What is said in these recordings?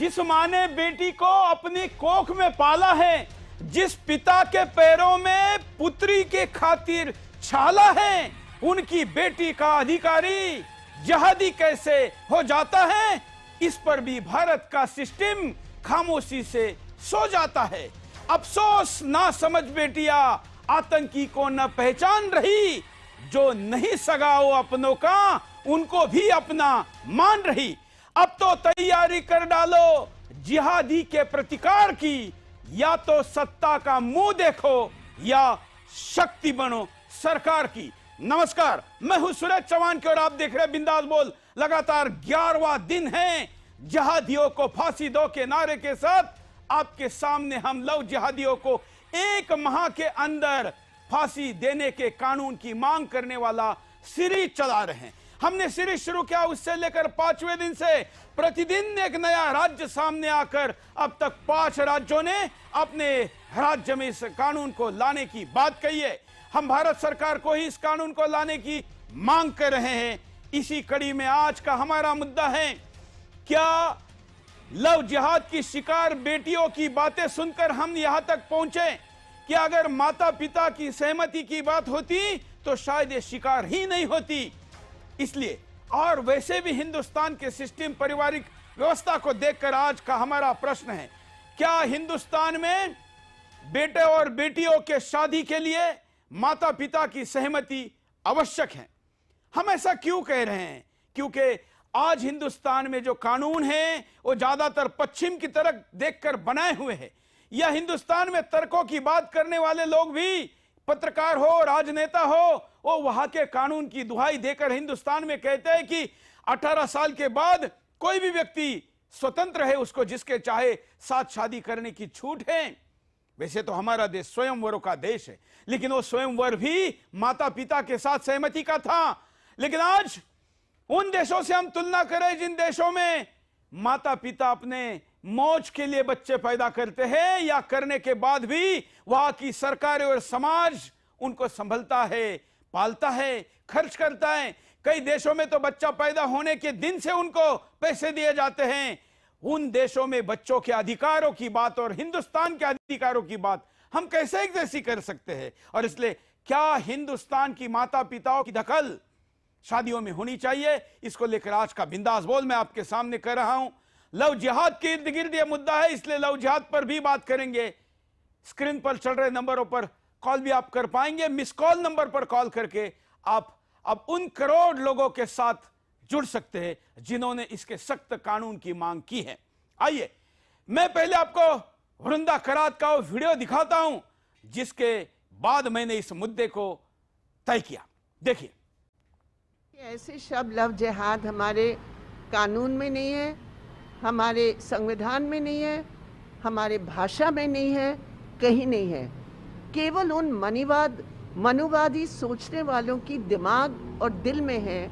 जिस मां ने बेटी को अपनी कोख में पाला है, जिस पिता के पैरों में पुत्री के खातिर छाला है, उनकी बेटी का अधिकारी जहादी कैसे हो जाता है, इस पर भी भारत का सिस्टम खामोशी से सो जाता है। अफसोस ना समझ बेटियां आतंकी को न पहचान रही, जो नहीं सगा वो अपनों का उनको भी अपना मान रही। अब तो तैयारी कर डालो जिहादी के प्रतिकार की, या तो सत्ता का मुंह देखो या शक्ति बनो सरकार की। नमस्कार, मैं हूं सूरज चौहान और आप देख रहे हैं बिंदास बोल। लगातार 11वां दिन है जिहादियों को फांसी दो के नारे के साथ आपके सामने हम लव जिहादियों को 1 माह के अंदर फांसी देने के कानून की मांग करने वाला सीरीज चला रहे हैं। हमने सीरीज शुरू किया उससे लेकर 5वें दिन से प्रतिदिन एक नया राज्य सामने आकर अब तक 5 राज्यों ने अपने राज्य में इस कानून को लाने की बात कही है। हम भारत सरकार को ही इस कानून को लाने की मांग कर रहे हैं। इसी कड़ी में आज का हमारा मुद्दा है, क्या लव जिहाद की शिकार बेटियों की बातें सुनकर हम यहां तक पहुंचे कि अगर माता पिता की सहमति की बात होती तो शायद ये शिकार ही नहीं होती। इसलिए और वैसे भी हिंदुस्तान के सिस्टम पारिवारिक व्यवस्था को देखकर आज का हमारा प्रश्न है, क्या हिंदुस्तान में बेटे और बेटियों के शादी के लिए माता पिता की सहमति आवश्यक है? हम ऐसा क्यों कह रहे हैं? क्योंकि आज हिंदुस्तान में जो कानून है वो ज्यादातर पश्चिम की तरफ देखकर बनाए हुए हैं, या हिंदुस्तान में तर्कों की बात करने वाले लोग भी, पत्रकार हो, राजनेता हो, वो वहां के कानून की दुहाई देकर हिंदुस्तान में कहते हैं कि 18 साल के बाद कोई भी व्यक्ति स्वतंत्र है, उसको जिसके चाहे साथ शादी करने की छूट है। वैसे तो हमारा देश स्वयंवरों का देश है, लेकिन वो स्वयंवर भी माता पिता के साथ सहमति का था। लेकिन आज उन देशों से हम तुलना करें जिन देशों में माता पिता अपने मौज के लिए बच्चे पैदा करते हैं, या करने के बाद भी वहां की सरकारें और समाज उनको संभलता है, पालता है, खर्च करता है। कई देशों में तो बच्चा पैदा होने के दिन से उनको पैसे दिए जाते हैं। उन देशों में बच्चों के अधिकारों की बात और हिंदुस्तान के अधिकारों की बात हम कैसे एक जैसी कर सकते हैं? और इसलिए क्या हिंदुस्तान की माता पिताओं की दखल शादियों में होनी चाहिए? इसको लेकर आज का बिंदास बोल मैं आपके सामने कर रहा हूं। लव जिहाद के इर्द गिर्द यह मुद्दा है, इसलिए लव जिहाद पर भी बात करेंगे। स्क्रीन पर चल रहे नंबरों पर कॉल भी आप कर पाएंगे। मिस कॉल नंबर पर कॉल करके आप अब उन करोड़ लोगों के साथ जुड़ सकते हैं जिन्होंने इसके सख्त कानून की मांग की है। आइए मैं पहले आपको वृंदा करात का वीडियो दिखाता हूं, जिसके बाद मैंने इस मुद्दे को तय किया। देखिए, ऐसे शब्द लव जिहाद हमारे कानून में नहीं है, हमारे संविधान में नहीं है, हमारे भाषा में नहीं है, कहीं नहीं है। केवल उन मनुवादी सोचने वालों की दिमाग और दिल में है,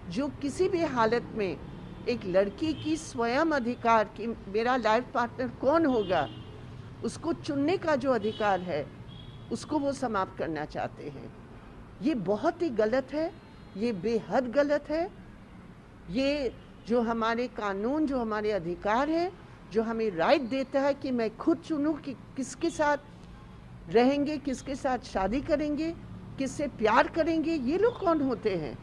जो किसी भी हालत में एक लड़की की स्वयं अधिकार की मेरा लाइफ पार्टनर कौन होगा, उसको चुनने का जो अधिकार है, उसको वो समाप्त करना चाहते हैं। ये बहुत ही गलत है, ये बेहद गलत है। ये जो हमारे कानून, जो हमारे अधिकार है, जो हमें राइट देता है कि मैं खुद चुनूं कि किसके साथ रहेंगे, किसके साथ शादी करेंगे, किससे प्यार करेंगे, ये लोग कौन होते हैं?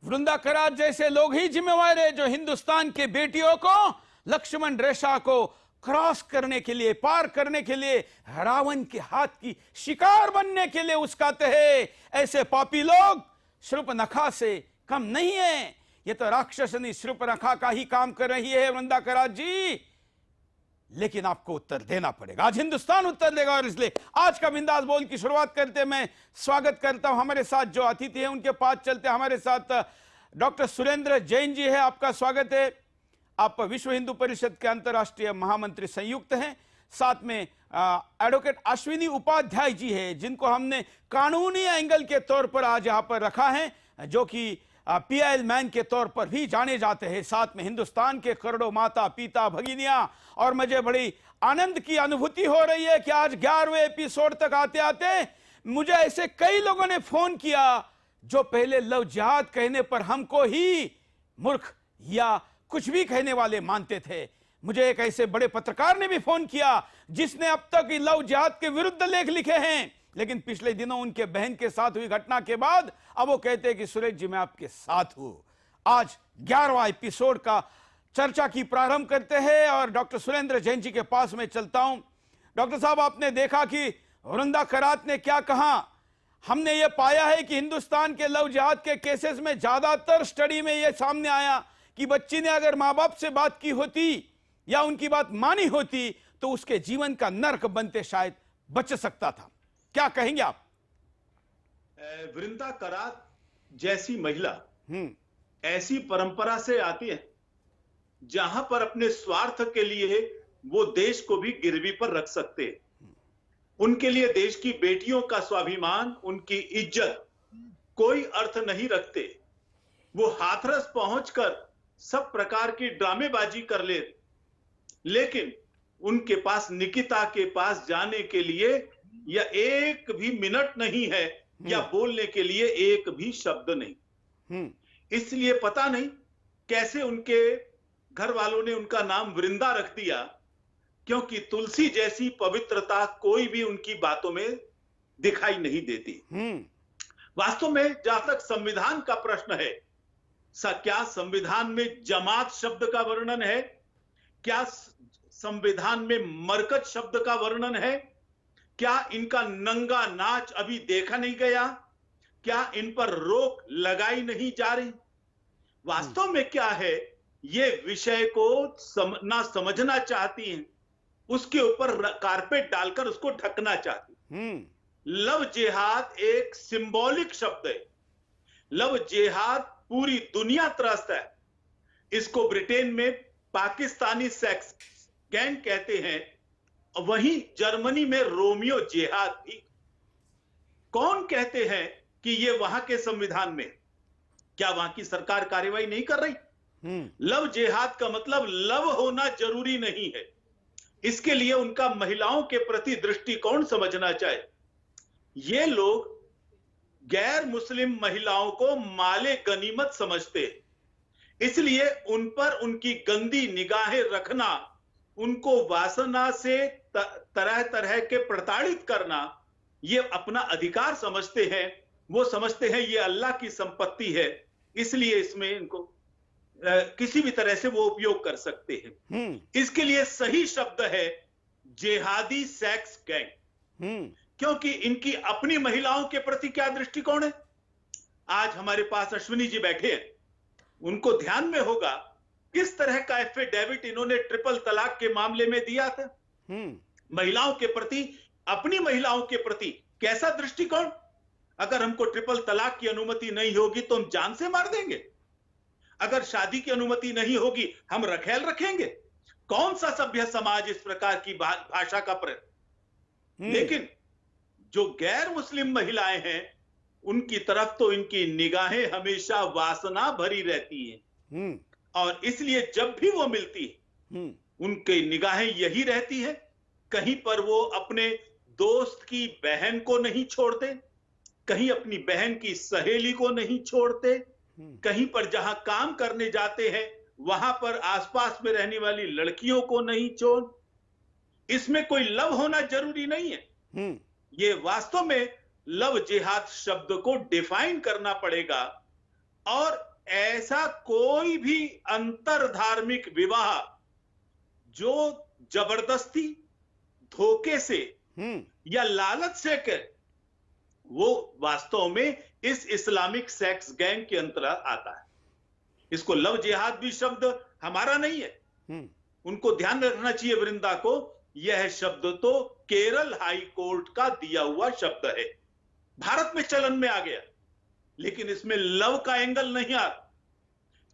वृंदा करात जैसे लोग ही जिम्मेवार है जो हिंदुस्तान के बेटियों को लक्ष्मण रेखा को क्रॉस करने के लिए, पार करने के लिए, रावण के हाथ की शिकार बनने के लिए उस्काते हैं। ऐसे पापी लोग शूर्पणखा से कम नहीं है। ये तो राक्षसनी शूर्पणखा का ही काम कर रही है वृंदा करात जी, लेकिन आपको उत्तर देना पड़ेगा। आज हिंदुस्तान उत्तर देगा। और इसलिए आज का बिंदास बोल की शुरुआत करते मैं स्वागत करता हूं हमारे साथ जो अतिथि हैं उनके पास चलते। हमारे साथ डॉक्टर सुरेंद्र जैन जी है, आपका स्वागत है। आप विश्व हिंदू परिषद के अंतर्राष्ट्रीय महामंत्री संयुक्त हैं। साथ में एडवोकेट अश्विनी उपाध्याय जी है, जिनको हमने कानूनी एंगल के तौर पर आज यहां पर रखा है, जो कि PIL मैन के तौर पर भी जाने जाते हैं। साथ में हिंदुस्तान के करोड़ों माता पिता भगिनियां, और मुझे बड़ी आनंद की अनुभूति हो रही है कि आज 11वें एपिसोड तक आते आते मुझे ऐसे कई लोगों ने फोन किया जो पहले लव जिहाद कहने पर हमको ही मूर्ख या कुछ भी कहने वाले मानते थे। मुझे एक ऐसे बड़े पत्रकार ने भी फोन किया जिसने अब तक लव जिहाद के विरुद्ध लेख लिखे हैं, लेकिन पिछले दिनों उनके बहन के साथ हुई घटना के बाद अब वो कहते हैं कि सुरेश जी मैं आपके साथ हूं। आज 11वां एपिसोड का चर्चा की प्रारंभ करते हैं और डॉक्टर सुरेंद्र जैन जी के पास में चलता हूं। डॉक्टर साहब, आपने देखा कि वृंदा करात ने क्या कहा। हमने ये पाया है कि हिंदुस्तान के लव जिहाद के केसेस में ज्यादातर स्टडी में यह सामने आया कि बच्ची ने अगर मां बाप से बात की होती या उनकी बात मानी होती तो उसके जीवन का नर्क बनते शायद बच सकता था। क्या कहेंगे आप? वृंदा करात जैसी महिला ऐसी परंपरा से आती है जहां पर अपने स्वार्थ के लिए वो देश को भी गिरवी पर रख सकते हैं। उनके लिए देश की बेटियों का स्वाभिमान, उनकी इज्जत कोई अर्थ नहीं रखते। वो हाथरस पहुंचकर सब प्रकार की ड्रामेबाजी कर ले, लेकिन उनके पास निकिता के पास जाने के लिए या एक भी मिनट नहीं है या बोलने के लिए एक भी शब्द नहीं। इसलिए पता नहीं कैसे उनके घर वालों ने उनका नाम वृंदा रख दिया, क्योंकि तुलसी जैसी पवित्रता कोई भी उनकी बातों में दिखाई नहीं देती। वास्तव में जहां तक संविधान का प्रश्न है, क्या संविधान में जमात शब्द का वर्णन है? क्या संविधान में मरकज शब्द का वर्णन है? क्या इनका नंगा नाच अभी देखा नहीं गया? क्या इन पर रोक लगाई नहीं जा रही? वास्तव में क्या है, ये विषय को ना समझना चाहती हैं, उसके ऊपर कारपेट डालकर उसको ढकना चाहती। लव जिहाद एक सिंबॉलिक शब्द है। लव जिहाद पूरी दुनिया त्रस्त है। इसको ब्रिटेन में पाकिस्तानी सेक्स गैंग कहते हैं, वहीं जर्मनी में रोमियो जिहाद भी। कौन कहते हैं कि ये वहां के संविधान में? क्या वहां की सरकार कार्रवाई नहीं कर रही? लव जिहाद का मतलब लव होना जरूरी नहीं है। इसके लिए उनका महिलाओं के प्रति दृष्टिकोण समझना चाहिए। ये लोग गैर मुस्लिम महिलाओं को माले गनीमत समझते, इसलिए उन पर उनकी गंदी निगाहें रखना, उनको वासना से तरह तरह के प्रताड़ित करना, ये अपना अधिकार समझते हैं। वो समझते हैं ये अल्लाह की संपत्ति है, इसलिए इसमें इनको किसी भी तरह से वो उपयोग कर सकते हैं। इसके लिए सही शब्द है जिहादी सेक्स गैंग, क्योंकि इनकी अपनी महिलाओं के प्रति क्या दृष्टिकोण है। आज हमारे पास अश्विनी जी बैठे हैं, उनको ध्यान में होगा किस तरह का एफिडेविट इन्होंने ट्रिपल तलाक के मामले में दिया था। महिलाओं के प्रति, अपनी महिलाओं के प्रति कैसा दृष्टिकोण। अगर हमको ट्रिपल तलाक की अनुमति नहीं होगी तो हम जान से मार देंगे। अगर शादी की अनुमति नहीं होगी हम रखेल रखेंगे। कौन सा सभ्य समाज इस प्रकार की भाषा का प्रयोग? लेकिन जो गैर मुस्लिम महिलाएं हैं उनकी तरफ तो इनकी निगाहें हमेशा वासना भरी रहती हैं, और इसलिए जब भी वो मिलती है उनकी निगाहें यही रहती है। कहीं पर वो अपने दोस्त की बहन को नहीं छोड़ते, कहीं अपनी बहन की सहेली को नहीं छोड़ते, कहीं पर जहां काम करने जाते हैं वहां पर आसपास में रहने वाली लड़कियों को नहीं छोड़। इसमें कोई लव होना जरूरी नहीं है। ये वास्तव में लव जिहाद शब्द को डिफाइन करना पड़ेगा, और ऐसा कोई भी अंतर धार्मिक विवाह जो जबरदस्ती, धोखे से या लालच से कर, वो वास्तव में इस इस्लामिक सेक्स गैंग के अंतर्गत आता है। इसको लव जिहाद भी शब्द हमारा नहीं है। उनको ध्यान रखना चाहिए वृंदा को, यह शब्द तो केरल हाई कोर्ट का दिया हुआ शब्द है, भारत में चलन में आ गया, लेकिन इसमें लव का एंगल नहीं आता,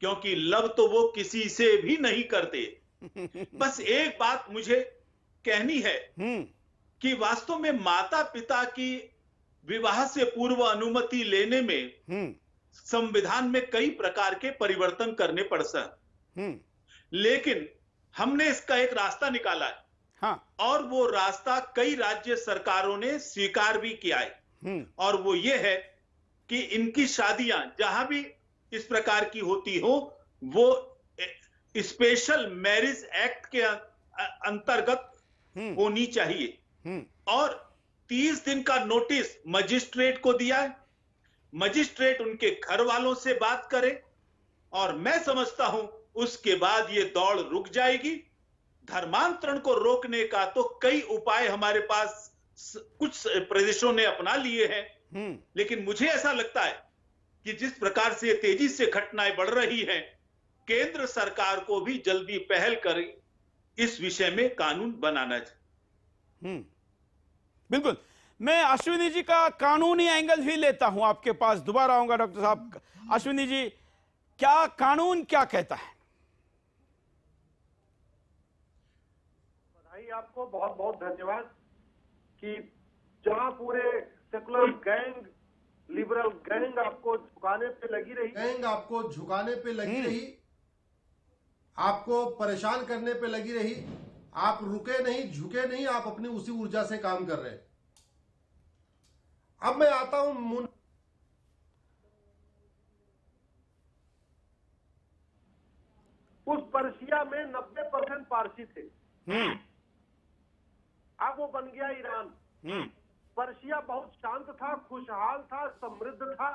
क्योंकि लव तो वो किसी से भी नहीं करते। बस एक बात मुझे कहनी है कि वास्तव में माता पिता की विवाह से पूर्व अनुमति लेने में संविधान में कई प्रकार के परिवर्तन करने पड़ सकते, लेकिन हमने इसका एक रास्ता निकाला है। हाँ। और वो रास्ता कई राज्य सरकारों ने स्वीकार भी किया है, और वो ये है कि इनकी शादियां जहां भी इस प्रकार की होती हो, वो स्पेशल मैरिज एक्ट के अंतर्गत होनी चाहिए और 30 दिन का नोटिस मजिस्ट्रेट को दिया है। मजिस्ट्रेट उनके घर वालों से बात करे और मैं समझता हूं उसके बाद ये दौड़ रुक जाएगी। धर्मांतरण को रोकने का तो कई उपाय हमारे पास कुछ प्रदेशों ने अपना लिए हैं, लेकिन मुझे ऐसा लगता है कि जिस प्रकार से तेजी से घटनाएं बढ़ रही हैं, केंद्र सरकार को भी जल्दी पहल कर इस विषय में कानून बनाना चाहिए। बिल्कुल, मैं अश्विनी जी का कानूनी एंगल भी लेता हूं, आपके पास दोबारा आऊंगा। डॉक्टर साहब, अश्विनी जी, क्या कानून क्या कहता है? बधाई आपको, बहुत बहुत धन्यवाद कि जहां पूरे सेकुलर गैंग, लिबरल गैंग आपको झुकाने पे लगी रही, आपको परेशान करने पे लगी रही, आप रुके नहीं, झुके नहीं, आप अपनी उसी ऊर्जा से काम कर रहे हैं। अब मैं आता हूं उस पर्शिया में 90% पारसी थे, अब वो बन गया ईरान। पर्शिया बहुत शांत था, खुशहाल था, समृद्ध था,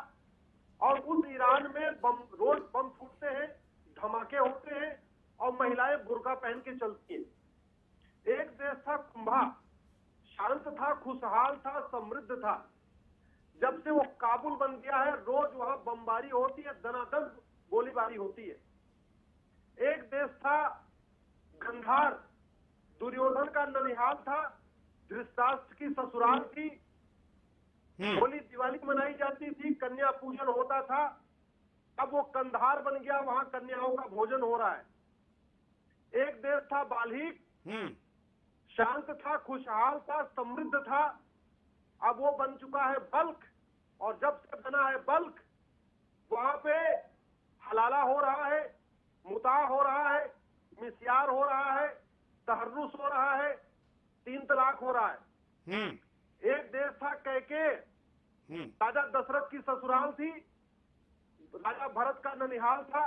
और उस ईरान में रोज बम फूटते हैं, धमाके होते हैं और महिलाएं बुर्का पहन के चलती हैं। एक देश था कुंभा, शांत था, खुशहाल था, समृद्ध था। जब से वो काबुल बन गया है, रोज वहां बमबारी होती है, दनादन गोलीबारी होती है। एक देश था गंधार, दुर्योधन का ननिहाल था, धृतराष्ट्र की ससुराल थी, होली दिवाली मनाई जाती थी, कन्या पूजन होता था। अब वो कंधार बन गया, वहां कन्याओं का भोजन हो रहा है। एक देश था बाल्हिक, शांत था, खुशहाल था, समृद्ध था। अब वो बन चुका है बल्ख, और जब से बना है बल्ख, वहां पे हलाला हो रहा है, मुता हो रहा है, मिस्यार हो रहा है, तहर्रुस हो रहा है, 3 तलाक हो रहा है। एक देश था कैके, राजा दशरथ की ससुराल थी, राजा भरत का ननिहाल था,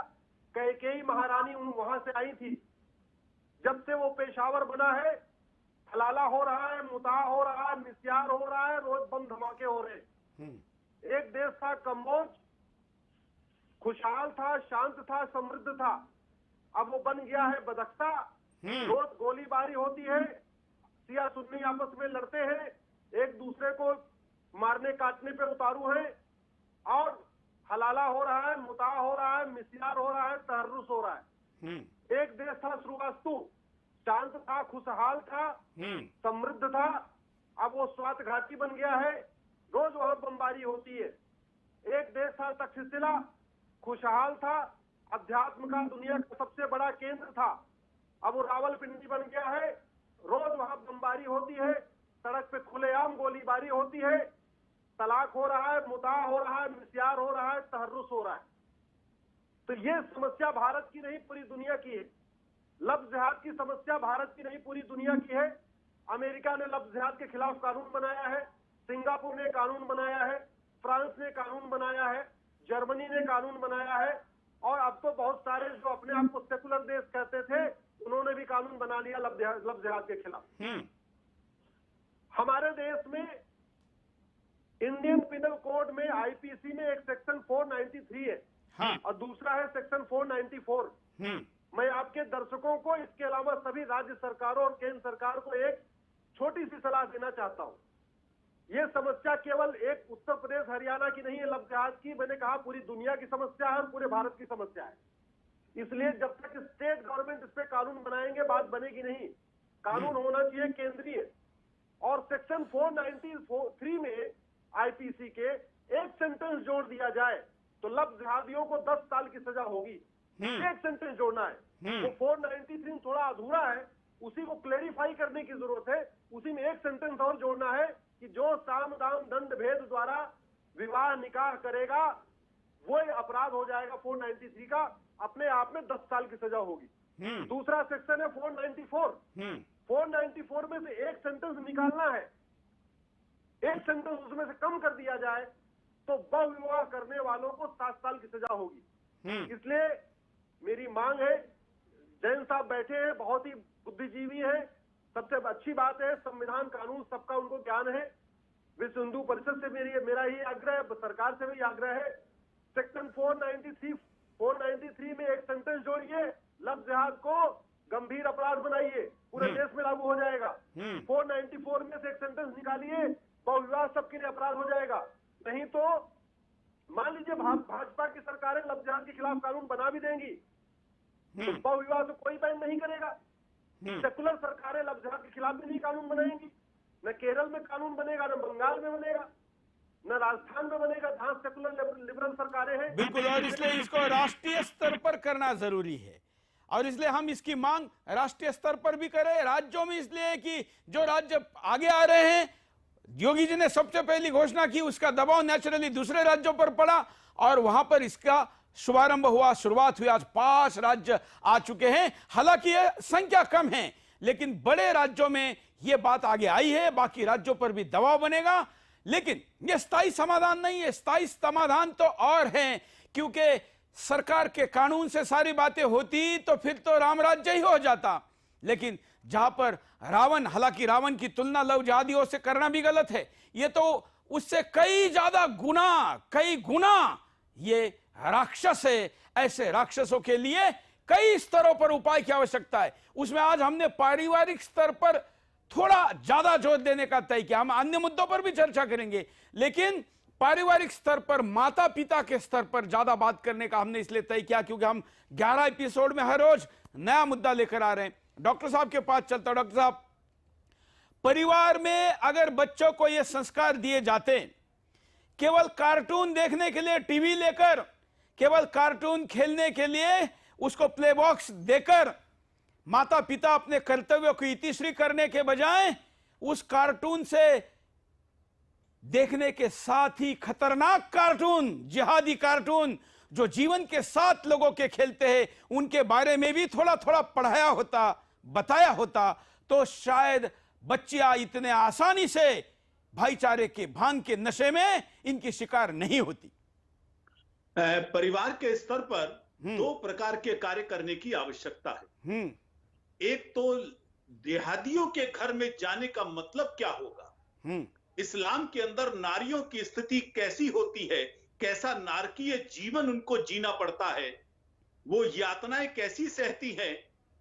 कैकेयी महारानी वहां से आई थी। जब से वो पेशावर बना है, हलाला हो रहा है, मुता हो रहा है, मिस्यार हो रहा है, रोज बम धमाके हो रहे हैं। एक देश था कम्बोज, खुशहाल था, शांत था, समृद्ध था। अब वो बन गया है बदख्ता, रोज गोलीबारी होती है, सिया सुन्नी आपस में लड़ते हैं, एक दूसरे को मारने काटने पे उतारू हैं, और हलाला हो रहा है, मुता हो रहा है, मिस्यार हो रहा है, तहर्रुस हो रहा है। एक देश था श्रीवास्तु, शांत था, खुशहाल था, समृद्ध था। अब वो स्वात घाटी बन गया है, रोज वहां बमबारी होती है। एक देश था तक्षशिला, खुशहाल था, अध्यात्म का दुनिया का सबसे बड़ा केंद्र था। अब वो रावलपिंडी बन गया है, रोज वहां बमबारी होती है, सड़क पे खुलेआम गोलीबारी होती है, तलाक हो रहा है, मुता हो रहा है, मिस्यार हो रहा है, तहर्रुस हो रहा है। तो ये समस्या भारत की नहीं, पूरी दुनिया की है। लफ्ज़ जिहाद की समस्या भारत की नहीं, पूरी दुनिया की है। अमेरिका ने लफ्ज़ जिहाद के खिलाफ कानून बनाया है, सिंगापुर ने कानून बनाया है, फ्रांस ने कानून बनाया है, जर्मनी ने कानून बनाया है, और अब तो बहुत सारे जो अपने आप को सेकुलर देश कहते थे, उन्होंने भी कानून बना लिया लफ्ज़ जिहाद के खिलाफ। हमारे देश में इंडियन पिनल कोड में, आईपीसी में एक सेक्शन 493 है, और दूसरा है सेक्शन 494। मैं आपके दर्शकों को, इसके अलावा सभी राज्य सरकारों और केंद्र सरकार को एक छोटी सी सलाह देना चाहता हूं। यह समस्या केवल एक उत्तर प्रदेश हरियाणा की नहीं है लफ्ज़ जिहाद की, मैंने कहा पूरी दुनिया की समस्या है और पूरे भारत की समस्या है। इसलिए जब तक स्टेट गवर्नमेंट इस पे कानून बनाएंगे, बात बनेगी नहीं। कानून होना चाहिए केंद्रीय। और सेक्शन 493 में आईपीसी के एक सेंटेंस जोड़ दिया जाए तो लफ्ज़ जिहादियों को 10 साल की सजा होगी। एक सेंटेंस जोड़ना है, वो 493 थोड़ा अधूरा है, उसी को क्लेरिफाई करने की जरूरत है। उसी में एक सेंटेंस और जोड़ना है कि जो साम दाम दंड भेद द्वारा विवाह निकाह करेगा, वो अपराध हो जाएगा 493 का, अपने आप में 10 साल की सजा होगी। दूसरा सेक्शन है 494। 494 में से एक सेंटेंस निकालना है, एक सेंटेंस उसमें से कम कर दिया जाए तो बहुविवाह करने वालों को 7 साल की सजा होगी। इसलिए मेरी मांग है, जैन साहब बैठे हैं, बहुत ही बुद्धिजीवी हैं, सबसे अच्छी बात है, संविधान कानून सबका उनको ज्ञान है। विश्व हिंदू परिषद से मेरा ही आग्रह है, सरकार से भी आग्रह है, सेक्शन 493 में एक सेंटेंस जोड़िए, लव जिहाद को गंभीर अपराध बनाइए, पूरे देश में लागू हो जाएगा। 494 में से एक सेंटेंस निकालिए, बहुविवाह सबके लिए अपराध हो जाएगा। नहीं तो मान लीजिए भाजपा की सरकारें लव जिहाद के खिलाफ कानून बना भी देंगी, तो बहुविवाह तो कोई बैन नहीं करेगा। सेकुलर सरकारें लव जिहाद के खिलाफ भी नहीं कानून बनाएंगी, न केरल में कानून बनेगा, न बंगाल में बनेगा, न राजस्थान में बनेगा, जहां सेकुलर लिबरल सरकारें हैं। बिल्कुल, और इसलिए इसको राष्ट्रीय स्तर पर करना जरूरी है, और इसलिए हम इसकी मांग राष्ट्रीय स्तर पर भी करें, राज्यों में, इसलिए कि जो राज्य आगे आ रहे हैं, योगी जी ने सबसे पहली घोषणा की, उसका दबाव नेचुरली दूसरे राज्यों पर पड़ा और वहां पर इसका शुभारंभ हुआ, शुरुआत हुई। आज 5 राज्य आ चुके हैं, हालांकि यह संख्या कम है, लेकिन बड़े राज्यों में यह बात आगे आई है, बाकी राज्यों पर भी दबाव बनेगा। लेकिन यह स्थायी समाधान नहीं है, स्थायी समाधान तो और है, क्योंकि सरकार के कानून से सारी बातें होती तो फिर तो राम राज्य ही हो जाता। लेकिन जहां पर रावण, हालांकि रावण की तुलना लव जिहादियों से करना भी गलत है, यह तो उससे कई ज्यादा कई गुना ये राक्षस है। ऐसे राक्षसों के लिए कई स्तरों पर उपाय की आवश्यकता है। उसमें आज हमने पारिवारिक स्तर पर थोड़ा ज्यादा जोर देने का तय किया, हम अन्य मुद्दों पर भी चर्चा करेंगे, लेकिन पारिवारिक स्तर पर, माता पिता के स्तर पर ज्यादा बात करने का हमने इसलिए तय किया क्योंकि हम 11 एपिसोड में हर रोज नया मुद्दा लेकर आ रहे हैं। डॉक्टर साहब के पास चलता हूं। डॉक्टर साहब, परिवार में अगर बच्चों को यह संस्कार दिए जाते, केवल कार्टून देखने के लिए टीवी लेकर, केवल कार्टून खेलने के लिए उसको प्ले बॉक्स देकर माता पिता अपने कर्तव्यों की इतिश्री करने के बजाय उस कार्टून से देखने के साथ ही खतरनाक कार्टून, जिहादी कार्टून जो जीवन के साथ लोगों के खेलते हैं, उनके बारे में भी थोड़ा थोड़ा पढ़ाया होता, बताया होता, तो शायद बच्चियां इतने आसानी से भाईचारे के भांग के नशे में इनकी शिकार नहीं होती। परिवार के स्तर पर 2 प्रकार के कार्य करने की आवश्यकता है। एक तो देहादियों के घर में जाने का मतलब क्या होगा, इस्लाम के अंदर नारियों की स्थिति कैसी होती है, कैसा नारकीय जीवन उनको जीना पड़ता है, वो यातनाएं कैसी सहती हैं,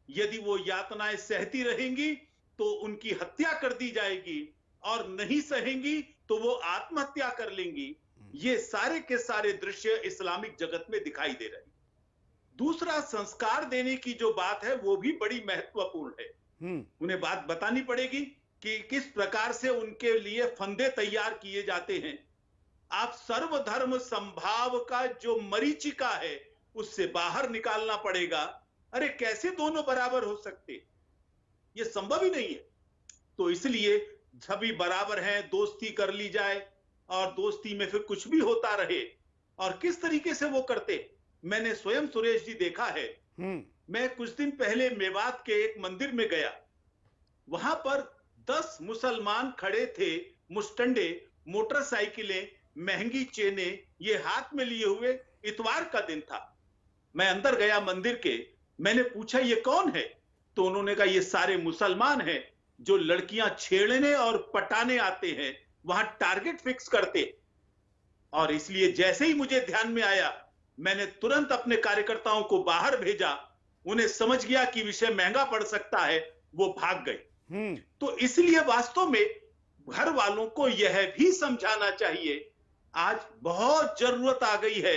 यदि वो यातनाएं सहती रहेंगी तो उनकी हत्या कर दी जाएगी, और नहीं सहेंगी तो वो आत्महत्या कर लेंगी। ये सारे के सारे दृश्य इस्लामिक जगत में दिखाई दे रहे हैं। दूसरा, संस्कार देने की जो बात है वो भी बड़ी महत्वपूर्ण है। उन्हें बात बतानी पड़ेगी कि किस प्रकार से उनके लिए फंदे तैयार किए जाते हैं। आप सर्वधर्म संभाव का जो मरीचिका है उससे बाहर निकालना पड़ेगा। अरे कैसे दोनों बराबर हो सकते, ये संभव ही नहीं है। तो इसलिए सभी बराबर हैं, दोस्ती कर ली जाए और दोस्ती में फिर कुछ भी होता रहे। और किस तरीके से वो करते, मैंने स्वयं सुरेश जी देखा है। मैं कुछ दिन पहले मेवात के एक मंदिर में गया, वहां पर 10 मुसलमान खड़े थे, मुस्टंडे, मोटरसाइकिलें, महंगी चेनें ये हाथ में लिए हुए। इतवार का दिन था, मैं अंदर गया मंदिर के, मैंने पूछा ये कौन है, तो उन्होंने कहा ये सारे मुसलमान हैं जो लड़कियां छेड़ने और पटाने आते हैं, वहां टारगेट फिक्स करते। और इसलिए जैसे ही मुझे ध्यान में आया, मैंने तुरंत अपने कार्यकर्ताओं को बाहर भेजा। उन्हें समझ गया कि विषय महंगा पड़ सकता है, वो भाग गए। तो इसलिए वास्तव में घर वालों को यह भी समझाना चाहिए, आज बहुत जरूरत आ गई है,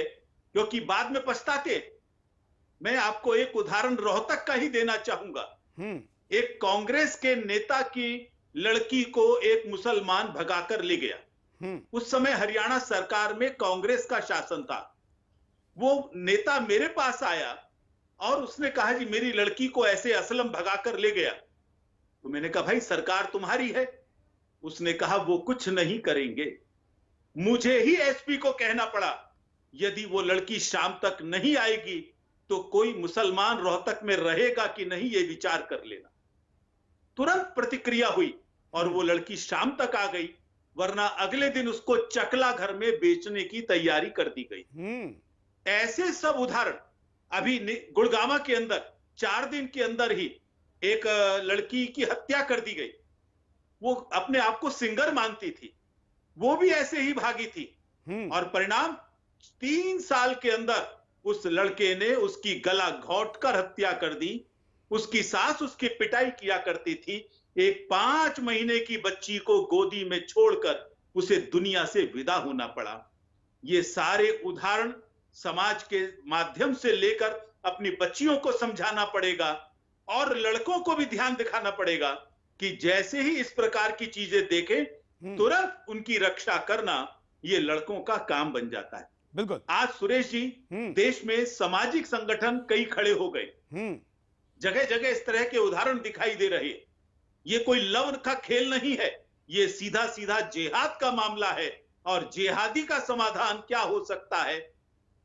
क्योंकि बाद में पछताते। मैं आपको एक उदाहरण रोहतक का ही देना चाहूंगा। एक कांग्रेस के नेता की लड़की को एक मुसलमान भगाकर ले गया। उस समय हरियाणा सरकार में कांग्रेस का शासन था। वो नेता मेरे पास आया और उसने कहा जी मेरी लड़की को ऐसे असलम भगाकर ले गया। तो मैंने कहा भाई सरकार तुम्हारी है। उसने कहा वो कुछ नहीं करेंगे। मुझे ही एसपी को कहना पड़ा, यदि वो लड़की शाम तक नहीं आएगी तो कोई मुसलमान रोहतक में रहेगा कि नहीं, ये विचार कर लेना। तुरंत प्रतिक्रिया हुई और वो लड़की शाम तक आ गई, वरना अगले दिन उसको चकला घर में बेचने की तैयारी कर दी गई। ऐसे सब उदाहरण अभी गुड़गांव के अंदर 4 दिन के अंदर ही एक लड़की की हत्या कर दी गई। वो अपने आप को सिंगर मानती थी, वो भी ऐसे ही भागी थी और परिणाम 3 साल के अंदर उस लड़के ने उसकी गला घोंट कर हत्या कर दी। उसकी सास उसकी पिटाई किया करती थी। एक 5 महीने की बच्ची को गोदी में छोड़कर उसे दुनिया से विदा होना पड़ा। ये सारे उदाहरण समाज के माध्यम से लेकर अपनी बच्चियों को समझाना पड़ेगा और लड़कों को भी ध्यान दिखाना पड़ेगा कि जैसे ही इस प्रकार की चीजें देखें तुरंत उनकी रक्षा करना ये लड़कों का काम बन जाता है। बिल्कुल। आज सुरेश जी, देश में सामाजिक संगठन कई खड़े हो गए, जगह जगह इस तरह के उदाहरण दिखाई दे रहे। ये कोई लव का खेल नहीं है, ये सीधा सीधा जिहाद का मामला है। और जिहादी का समाधान क्या हो सकता है,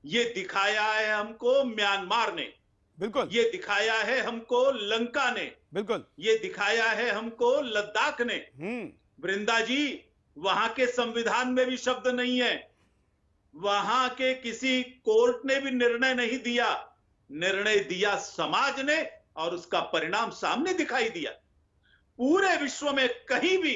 ये दिखाया है हमको म्यांमार ने, बिल्कुल। ये दिखाया है हमको लंका ने, बिल्कुल। ये दिखाया है हमको लद्दाख ने। वृंदा जी, वहां के संविधान में भी शब्द नहीं है, वहां के किसी कोर्ट ने भी निर्णय नहीं दिया, निर्णय दिया समाज ने और उसका परिणाम सामने दिखाई दिया। पूरे विश्व में कहीं भी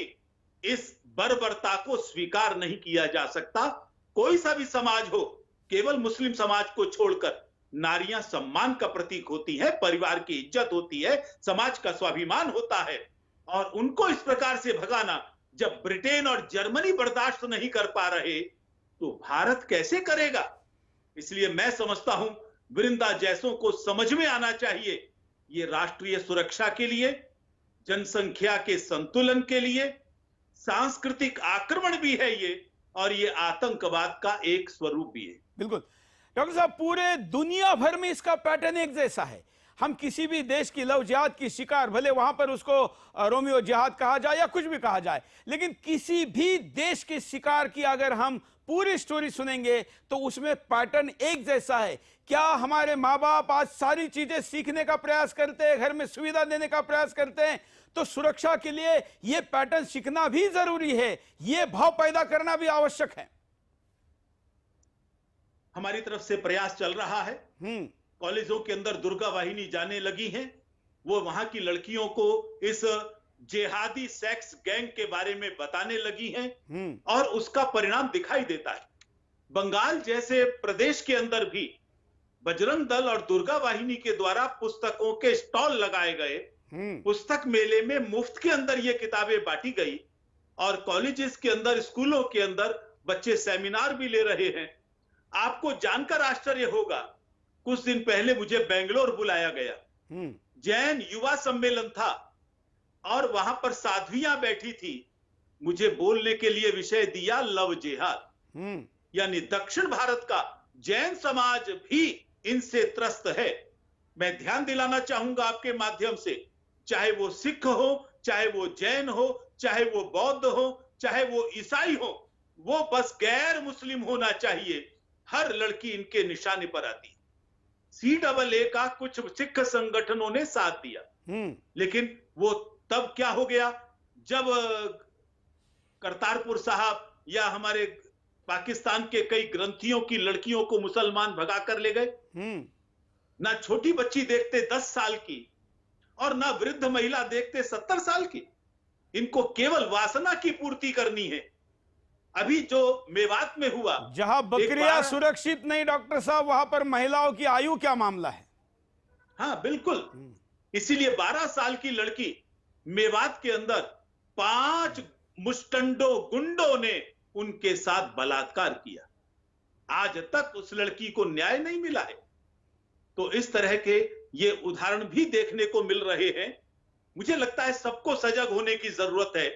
इस बर्बरता को स्वीकार नहीं किया जा सकता। कोई सा भी समाज हो, केवल मुस्लिम समाज को छोड़कर नारियां सम्मान का प्रतीक होती है, परिवार की इज्जत होती है, समाज का स्वाभिमान होता है। और उनको इस प्रकार से भगाना जब ब्रिटेन और जर्मनी बर्दाश्त नहीं कर पा रहे तो भारत कैसे करेगा। इसलिए मैं समझता हूं वृंदा जैसों को समझ में आना चाहिए, ये राष्ट्रीय सुरक्षा के लिए, जनसंख्या के संतुलन के लिए सांस्कृतिक आक्रमण भी है ये, और ये आतंकवाद का एक स्वरूप भी है। बिल्कुल डॉक्टर साहब, पूरे दुनिया भर में इसका पैटर्न एक जैसा है। हम किसी भी देश की लव जिहाद की शिकार, भले वहां पर उसको रोमियो जिहाद कहा जाए या कुछ भी कहा जाए, लेकिन किसी भी देश के शिकार की अगर हम पूरी स्टोरी सुनेंगे तो उसमें पैटर्न एक जैसा है। क्या हमारे माँ बाप आज सारी चीजें सीखने का प्रयास करते हैं, घर में सुविधा देने का प्रयास करते हैं, तो सुरक्षा के लिए यह पैटर्न सीखना भी जरूरी है, यह भाव पैदा करना भी आवश्यक है। हमारी तरफ से प्रयास चल रहा है। कॉलेजों के अंदर दुर्गा वाहिनी जाने लगी हैं, वो वहां की लड़कियों को इस जिहादी सेक्स गैंग के बारे में बताने लगी हैं और उसका परिणाम दिखाई देता है। बंगाल जैसे प्रदेश के अंदर भी बजरंग दल और दुर्गा वाहिनी के द्वारा पुस्तकों के स्टॉल लगाए गए, पुस्तक मेले में मुफ्त के अंदर ये किताबें बांटी गई और कॉलेजेस के अंदर, स्कूलों के अंदर बच्चे सेमिनार भी ले रहे हैं। आपको जानकर आश्चर्य होगा, कुछ दिन पहले मुझे बेंगलोर बुलाया गया, जैन युवा सम्मेलन था और वहां पर साध्वियां बैठी थी। मुझे बोलने के लिए विषय दिया लव जिहाद, यानी दक्षिण भारत का जैन समाज भी इनसे त्रस्त है। मैं ध्यान दिलाना चाहूंगा आपके माध्यम से, चाहे वो सिख हो, चाहे वो जैन हो, चाहे वो बौद्ध हो, चाहे वो ईसाई हो, वो बस गैर मुस्लिम होना चाहिए। हर लड़की इनके निशाने पर आती है। CAA का कुछ सिख संगठनों ने साथ दिया, लेकिन वो तब क्या हो गया जब करतारपुर साहब या हमारे पाकिस्तान के कई ग्रंथियों की लड़कियों को मुसलमान भगा कर ले गए। ना छोटी बच्ची देखते 10 साल की और ना वृद्ध महिला देखते 70 साल की। इनको केवल वासना की पूर्ति करनी है। अभी जो मेवात में हुआ, जहां बकरियां सुरक्षित नहीं डॉक्टर साहब, वहां पर महिलाओं की आयु क्या मामला है। हाँ बिल्कुल, इसीलिए 12 साल की लड़की मेवात के अंदर 5 मुस्टंडो गुंडों ने उनके साथ बलात्कार किया। आज तक उस लड़की को न्याय नहीं मिला है। तो इस तरह के ये उदाहरण भी देखने को मिल रहे हैं। मुझे लगता है सबको सजग होने की जरूरत है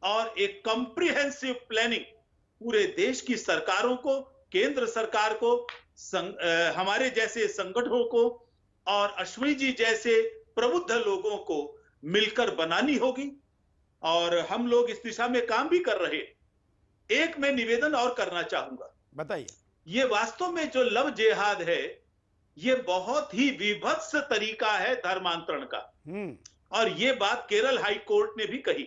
और एक कॉम्प्रिहेंसिव प्लानिंग पूरे देश की सरकारों को, केंद्र सरकार को, हमारे जैसे संगठनों को और अश्विनी जी जैसे प्रबुद्ध लोगों को मिलकर बनानी होगी और हम लोग इस दिशा में काम भी कर रहे हैं। एक मैं निवेदन और करना चाहूंगा। बताइए। ये वास्तव में जो लव जिहाद है, ये बहुत ही विभत्स तरीका है धर्मांतरण का, और ये बात केरल हाई कोर्ट ने भी कही।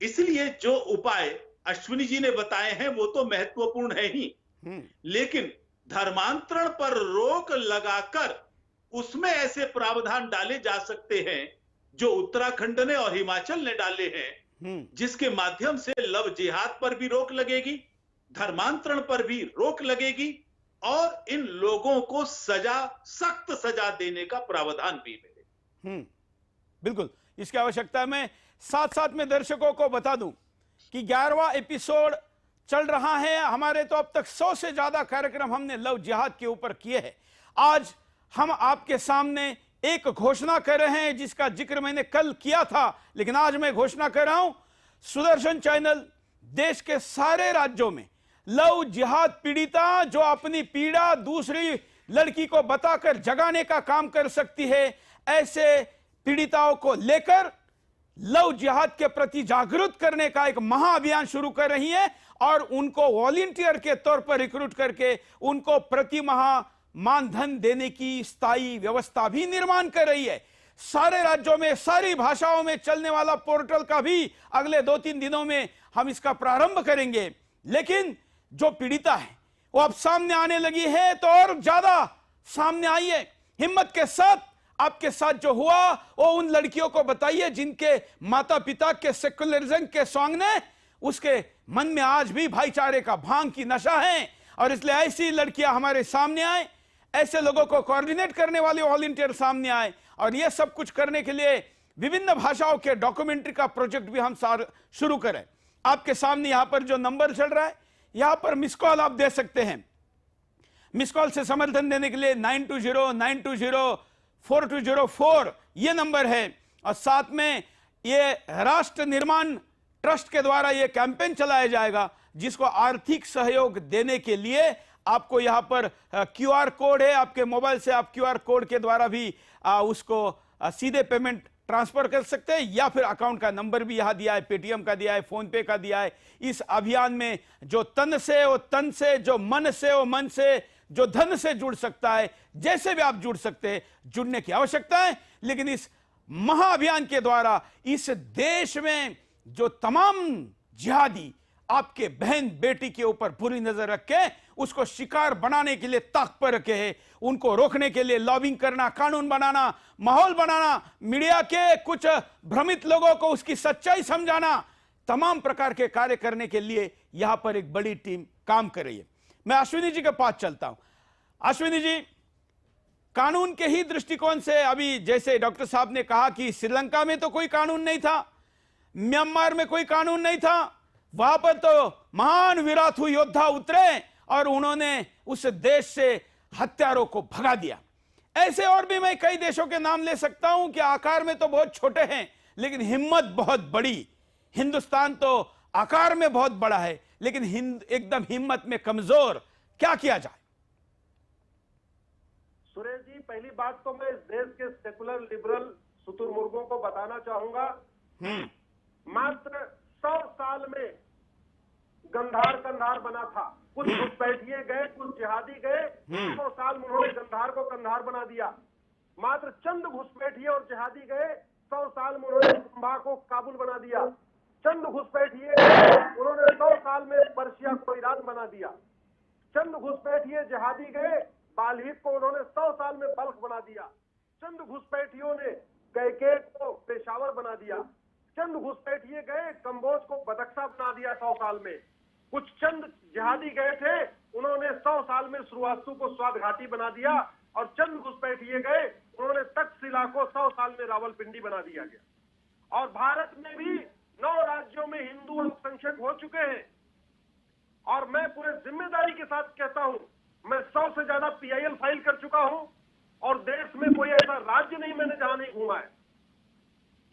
इसलिए जो उपाय अश्विनी जी ने बताए हैं वो तो महत्वपूर्ण है ही, लेकिन धर्मांतरण पर रोक लगाकर उसमें ऐसे प्रावधान डाले जा सकते हैं जो उत्तराखंड ने और हिमाचल ने डाले हैं, जिसके माध्यम से लव जिहाद पर भी रोक लगेगी, धर्मांतरण पर भी रोक लगेगी और इन लोगों को सजा, सख्त सजा देने का प्रावधान भी मिले। बिल्कुल, इसकी आवश्यकता है। मैं साथ साथ में दर्शकों को बता दूं कि 11वां एपिसोड चल रहा है हमारे। तो अब तक 100 से ज्यादा कार्यक्रम हमने लव जिहाद के ऊपर किए हैं। आज हम आपके सामने एक घोषणा कर रहे हैं जिसका जिक्र मैंने कल किया था, लेकिन आज मैं घोषणा कर रहा हूं। सुदर्शन चैनल देश के सारे राज्यों में लव जिहाद पीड़िता जो अपनी पीड़ा दूसरी लड़की को बताकर जगाने का काम कर सकती है, ऐसे पीड़िताओं को लेकर लव जिहाद के प्रति जागरूक करने का एक महाअभियान शुरू कर रही है और उनको वॉलंटियर के तौर पर रिक्रूट करके उनको प्रति माह मानधन देने की स्थायी व्यवस्था भी निर्माण कर रही है। सारे राज्यों में सारी भाषाओं में चलने वाला पोर्टल का भी अगले 2-3 दिनों में हम इसका प्रारंभ करेंगे। लेकिन जो पीड़िता है वो अब सामने आने लगी है, तो और ज्यादा सामने आइए, हिम्मत के साथ। आपके साथ जो हुआ वो उन लड़कियों को बताइए जिनके माता पिता के सेकुलरिज्म के सॉन्ग ने उसके मन में आज भी भाईचारे का भांग की नशा है, और इसलिए ऐसी लड़कियां हमारे सामने आए, ऐसे लोगों को कोऑर्डिनेट करने वाले वॉलंटियर सामने आए, और यह सब कुछ करने के लिए विभिन्न भाषाओं के डॉक्यूमेंट्री का प्रोजेक्ट भी हम शुरू करें। आपके सामने यहां पर जो नंबर चल रहा है, यहां पर मिस कॉल आप दे सकते हैं। मिस कॉल से समर्थन देने के लिए 920-920-4204 ये नंबर है। और साथ में ये राष्ट्र निर्माण ट्रस्ट के द्वारा ये कैंपेन चलाया जाएगा, जिसको आर्थिक सहयोग देने के लिए आपको यहां पर क्यूआर कोड है, आपके मोबाइल से आप क्यूआर कोड के द्वारा भी उसको सीधे पेमेंट ट्रांसफर कर सकते हैं, या फिर अकाउंट का नंबर भी यहां दिया है, पेटीएम का दिया है, फोन पे का दिया है। इस अभियान में जो तन से वो तन से, जो मन से वो मन से, जो धन से जुड़ सकता है, जैसे भी आप जुड़ सकते हैं, जुड़ने की आवश्यकता है। लेकिन इस महाअभियान के द्वारा इस देश में जो तमाम जिहादी आपके बहन बेटी के ऊपर बुरी नजर रख के उसको शिकार बनाने के लिए ताक पर रखे हैं, उनको रोकने के लिए लॉबिंग करना, कानून बनाना, माहौल बनाना, मीडिया के कुछ भ्रमित लोगों को उसकी सच्चाई समझाना, तमाम प्रकार के कार्य करने के लिए यहां पर एक बड़ी टीम काम कर रही है। मैं अश्विनी जी के पास चलता हूं। अश्विनी जी, कानून के ही दृष्टिकोण से, अभी जैसे डॉक्टर साहब ने कहा कि श्रीलंका में तो कोई कानून नहीं था, म्यांमार में कोई कानून नहीं था, वहां पर तो महान विराट योद्धा उतरे और उन्होंने उस देश से हत्यारों को भगा दिया। ऐसे और भी मैं कई देशों के नाम ले सकता हूं कि आकार में तो बहुत छोटे हैं लेकिन हिम्मत बहुत बड़ी। हिंदुस्तान तो आकार में बहुत बड़ा है लेकिन एकदम हिम्मत में कमजोर। क्या किया जाए? सुरेश जी, पहली बात तो मैं इस देश के सेकुलर लिबरल शुतुरमुर्गों को बताना चाहूंगा, मात्र 100 साल में गंधार कंधार बना था। कुछ घुसपैठिए गए, कुछ जिहादी गए, 100 साल में उन्होंने गंधार को कंधार बना दिया। मात्र चंद घुसपैठिए और जिहादी गए, 100 साल में उन्होंने कुंभा को काबुल बना दिया। चंद घुसपैठिए उन्होंने 100 साल में पर्शिया को ईरान बना दिया। चंद घुसपैठिए जिहादी गए, बालहित को उन्होंने 100 साल में बल्ख बना दिया। चंद घुसपैठियों ने कैके को पेशावर बना दिया। चंद घुसपैठिए गए, कंबोज को बदख्शा बना दिया 100 साल में। कुछ चंद जिहादी गए थे, उन्होंने 100 साल में श्रीवास्तु को स्वाद घाटी बना दिया। और चंद घुसपैठिए गए, उन्होंने तक्षशिला को 100 साल में रावलपिंडी बना दिया गया। और भारत में भी 9 राज्यों में हिंदू अल्पसंख्यक हो चुके हैं। और मैं पूरे जिम्मेदारी के साथ कहता हूं, मैं 100 से ज्यादा PIL फाइल कर चुका हूं और देश में कोई ऐसा राज्य नहीं मैंने जहां नहीं घूमा है।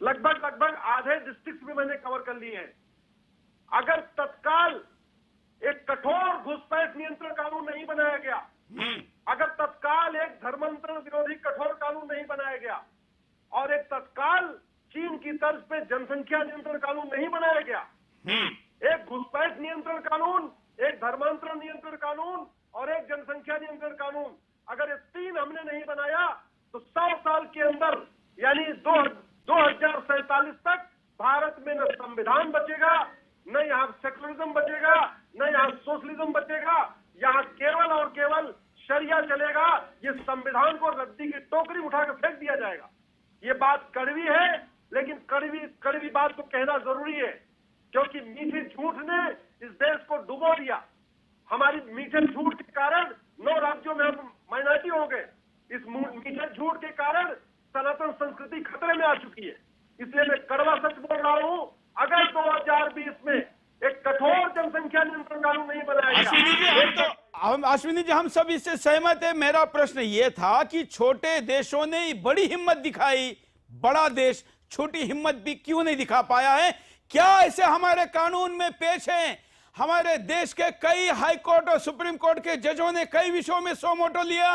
लगभग आधे डिस्ट्रिक्ट भी मैंने कवर कर लिए हैं। अगर तत्काल एक कठोर घुसपैठ नियंत्रण कानून नहीं बनाया गया, अगर तत्काल एक धर्मांतरण विरोधी कठोर कानून नहीं बनाया गया और एक तत्काल चीन की तर्ज पे जनसंख्या नियंत्रण कानून नहीं बनाया गया, एक घुसपैठ नियंत्रण कानून, एक धर्मांतरण नियंत्रण कानून और एक जनसंख्या नियंत्रण कानून, अगर ये 3 हमने नहीं बनाया तो 100 साल के अंदर यानी 2047 तक भारत में न संविधान बचेगा, न यहाँ सेकुलरिज्म बचेगा, न यहाँ सोशलिज्म बचेगा। यहाँ केवल और केवल शरिया चलेगा, ये संविधान को रद्दी की टोकरी में उठाकर फेंक दिया जाएगा। ये बात कड़वी है, लेकिन कड़वी बात को कहना जरूरी है, क्योंकि मीठे झूठ ने इस देश को डुबो दिया। हमारी मीठे झूठ के कारण 9 राज्यों में हम माइनॉरिटी हो गए। इस मीठे झूठ के कारण सनातन संस्कृति खतरे में आ चुकी है। इसलिए मैं कड़वा सच बोल रहा हूं, अगर 2020 में एक कठोर जनसंख्या नियंत्रण कानून नहीं बनाया गया। अश्विनी जी, हम सब इससे सहमत है। मेरा प्रश्न यह था कि छोटे देशों ने बड़ी हिम्मत दिखाई, बड़ा देश छोटी हिम्मत भी क्यों नहीं दिखा पाया है? क्या ऐसे हमारे कानून में पेश हैं? हमारे देश के कई हाई कोर्ट और सुप्रीम कोर्ट के जजों ने कई विषयों में सो मोटो लिया।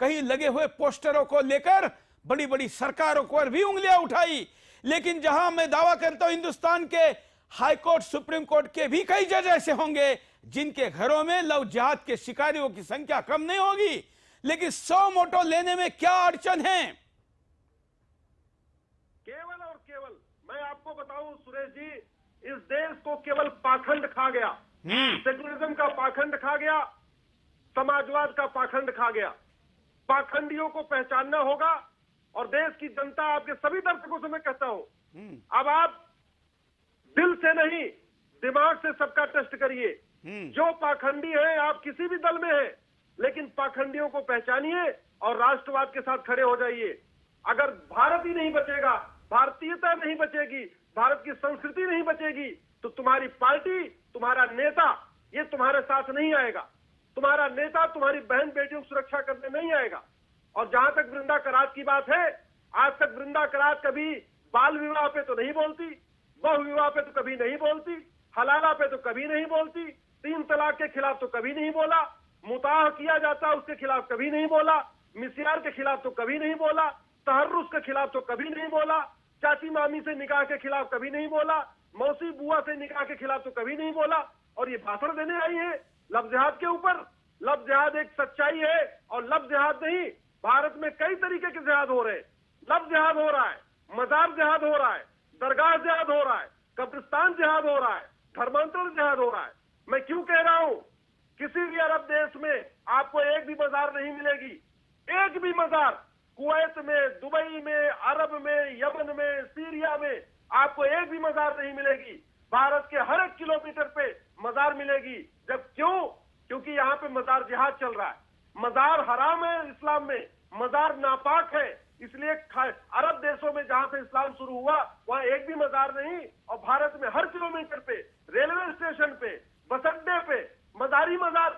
कहीं लगे हुए पोस्टरों को लेकर बड़ी बड़ी सरकारों पर भी उंगलियां उठाई। लेकिन जहां मैं दावा करता हूं हिंदुस्तान के हाई कोर्ट सुप्रीम कोर्ट के भी कई जज ऐसे होंगे जिनके घरों में लव जिहाद के शिकारियों की संख्या कम नहीं होगी। लेकिन सो मोटो लेने में क्या अड़चन है? केवल और केवल मैं आपको बताऊं सुरेश जी, इस देश को केवल पाखंड खा गया। सेकुलरिज्म का पाखंड खा गया, समाजवाद का पाखंड खा गया। पाखंडियों को पहचानना होगा। और देश की जनता, आपके सभी दर्शकों से मैं कहता हूं, अब आप दिल से नहीं दिमाग से सबका टेस्ट करिए। जो पाखंडी है, आप किसी भी दल में हैं, लेकिन पाखंडियों को पहचानिए और राष्ट्रवाद के साथ खड़े हो जाइए। अगर भारत ही नहीं बचेगा, भारतीयता नहीं बचेगी, भारत की संस्कृति नहीं बचेगी, तो तुम्हारी पार्टी, तुम्हारा नेता ये तुम्हारे साथ नहीं आएगा। तुम्हारा नेता तुम्हारी बहन बेटियों की सुरक्षा करने नहीं आएगा। और जहां तक वृंदा करात की बात है, आज तक वृंदा करात कभी बाल विवाह पे तो नहीं बोलती, बहु विवाह पे तो कभी नहीं बोलती, हलाला पे तो कभी नहीं बोलती, 3 तलाक के खिलाफ तो कभी नहीं बोला, मुताह किया जाता उसके खिलाफ कभी नहीं बोला, मिसियार के खिलाफ तो कभी नहीं बोला, तहर्रुस के खिलाफ तो कभी नहीं बोला, चाची मामी से निकाह के खिलाफ कभी नहीं बोला, मौसी बुआ से निकाह के खिलाफ तो कभी नहीं बोला। और ये भाषण देने आई है लव जिहाद के ऊपर। लव जिहाद एक सच्चाई है, और लव जिहाद नहीं, भारत में कई तरीके के जिहाद हो रहे हैं। लव जिहाद हो रहा है, मजार जिहाद हो रहा है, दरगाह जिहाद हो रहा है, कब्रिस्तान जिहाद हो रहा है, धर्मांतरण जिहाद हो रहा है। मैं क्यों कह रहा हूं? किसी भी अरब देश में आपको एक भी मजार नहीं मिलेगी, एक भी मजार। कुवैत में, दुबई में, अरब में, यमन में, सीरिया में आपको एक भी मजार नहीं मिलेगी। भारत के हर 1 किलोमीटर पे मजार मिलेगी। जब क्योंकि यहाँ पे मजार जिहाद चल रहा है। मजार हराम है इस्लाम में, मजार नापाक है। इसलिए अरब देशों में जहां से इस्लाम शुरू हुआ वहां एक भी मजार नहीं। और भारत में हर किलोमीटर पे, रेलवे स्टेशन पे, बस अड्डे पे मजारी मजार,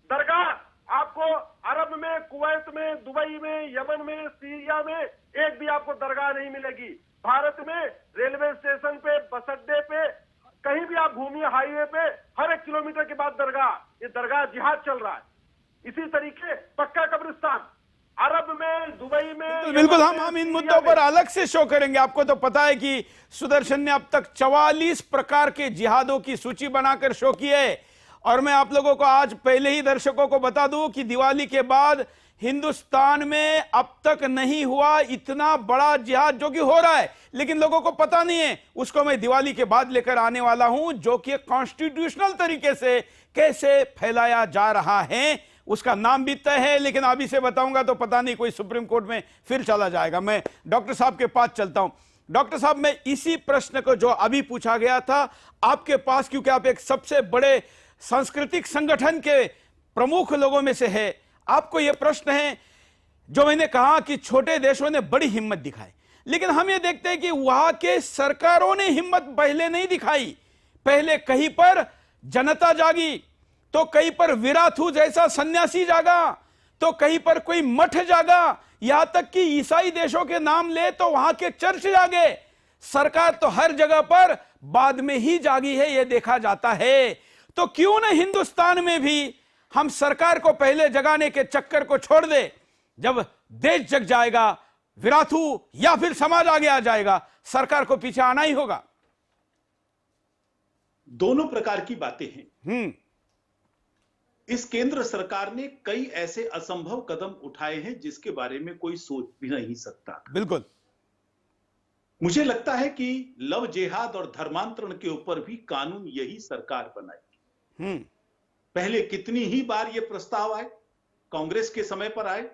दरगाह आपको अरब में, कुवैत में, दुबई में, यमन में, सीरिया में एक भी आपको दरगाह नहीं मिलेगी। भारत में रेलवे स्टेशन पे, बस अड्डे पे, कहीं भी आप घूमिए, हाईवे पे हर 1 किलोमीटर के बाद दरगाह। ये दरगाह जिहाद चल रहा है। इसी तरीके पक्का कब्रिस्तान अरब में, दुबई में। बिल्कुल, हम इन मुद्दों पर अलग से शो करेंगे। आपको तो पता है कि सुदर्शन ने अब तक 44 प्रकार के जिहादों की सूची बनाकर शो की है। और मैं आप लोगों को आज पहले ही दर्शकों को बता दूं कि दिवाली के बाद हिंदुस्तान में अब तक नहीं हुआ इतना बड़ा जिहाद जो कि हो रहा है, लेकिन लोगों को पता नहीं है। उसको मैं दिवाली के बाद लेकर आने वाला हूं, जो कि कॉन्स्टिट्यूशनल तरीके से कैसे फैलाया जा रहा है। उसका नाम भी तय है, लेकिन अभी से बताऊंगा तो पता नहीं कोई सुप्रीम कोर्ट में फिर चला जाएगा। मैं डॉक्टर साहब के पास चलता हूं। डॉक्टर साहब, मैं इसी प्रश्न को जो अभी पूछा गया था आपके पास, क्योंकि आप एक सबसे बड़े सांस्कृतिक संगठन के प्रमुख लोगों में से है, आपको यह प्रश्न है। जो मैंने कहा कि छोटे देशों ने बड़ी हिम्मत दिखाई, लेकिन हम ये देखते हैं कि वहां के सरकारों ने हिम्मत पहले नहीं दिखाई। पहले कहीं पर जनता जागी, तो कहीं पर विराथू जैसा सन्यासी जागा, तो कहीं पर कोई मठ जागा, यहां तक कि ईसाई देशों के नाम ले तो वहां के चर्च जागे। सरकार तो हर जगह पर बाद में ही जागी है, यह देखा जाता है। तो क्यों न हिंदुस्तान में भी हम सरकार को पहले जगाने के चक्कर को छोड़ दे। जब देश जग जाएगा, विराथू या फिर समाज आगे आ जाएगा, सरकार को पीछे आना ही होगा। दोनों प्रकार की बातें हैं। इस केंद्र सरकार ने कई ऐसे असंभव कदम उठाए हैं जिसके बारे में कोई सोच भी नहीं सकता। बिल्कुल, मुझे लगता है कि लव जिहाद और धर्मांतरण के ऊपर भी कानून यही सरकार बनाएगी। पहले कितनी ही बार यह प्रस्ताव आए, कांग्रेस के समय पर आए,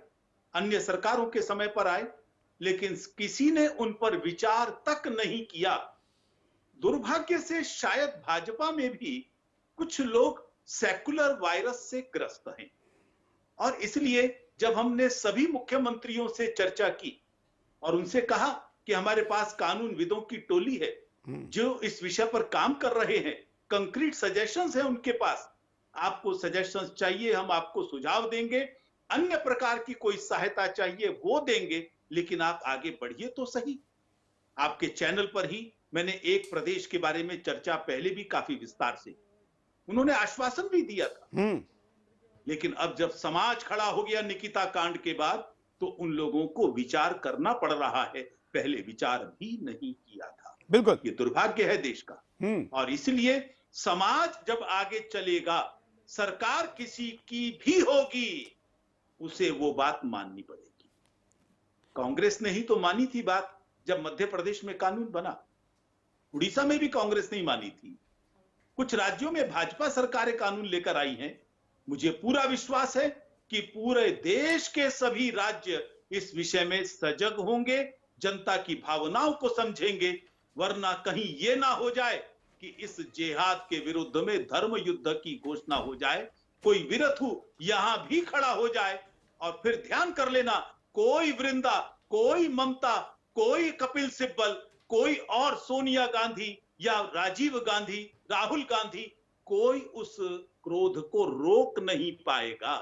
अन्य सरकारों के समय पर आए, लेकिन किसी ने उन पर विचार तक नहीं किया। दुर्भाग्य से शायद भाजपा में भी कुछ लोग सेकुलर वायरस से ग्रस्त हैं, और इसलिए जब हमने सभी मुख्यमंत्रियों से चर्चा की और उनसे कहा कि हमारे पास कानूनविदों की टोली है जो इस विषय पर काम कर रहे हैं, कंक्रीट सजेशंस है उनके पास, आपको सजेशंस चाहिए हम आपको सुझाव देंगे, अन्य प्रकार की कोई सहायता चाहिए वो देंगे, लेकिन आप आगे बढ़िए तो सही। आपके चैनल पर ही मैंने एक प्रदेश के बारे में चर्चा पहले भी काफी विस्तार से, उन्होंने आश्वासन भी दिया था, लेकिन अब जब समाज खड़ा हो गया निकिता कांड के बाद, तो उन लोगों को विचार करना पड़ रहा है, पहले विचार भी नहीं किया था। बिल्कुल, ये दुर्भाग्य है देश का। और इसलिए समाज जब आगे चलेगा, सरकार किसी की भी होगी, उसे वो बात माननी पड़ेगी। कांग्रेस ने ही तो मानी थी बात जब मध्य प्रदेश में कानून बना, उड़ीसा में भी कांग्रेस नहीं मानी थी, कुछ राज्यों में भाजपा सरकारें कानून लेकर आई हैं। मुझे पूरा विश्वास है कि पूरे देश के सभी राज्य इस विषय में सजग होंगे, जनता की भावनाओं को समझेंगे, वरना कहीं यह ना हो जाए कि इस जिहाद के विरुद्ध में धर्म युद्ध की घोषणा हो जाए, कोई विरथु यहां भी खड़ा हो जाए, और फिर ध्यान कर लेना, कोई वृंदा, कोई ममता, कोई कपिल सिब्बल, कोई और सोनिया गांधी या राजीव गांधी, राहुल गांधी, कोई उस क्रोध को रोक नहीं पाएगा।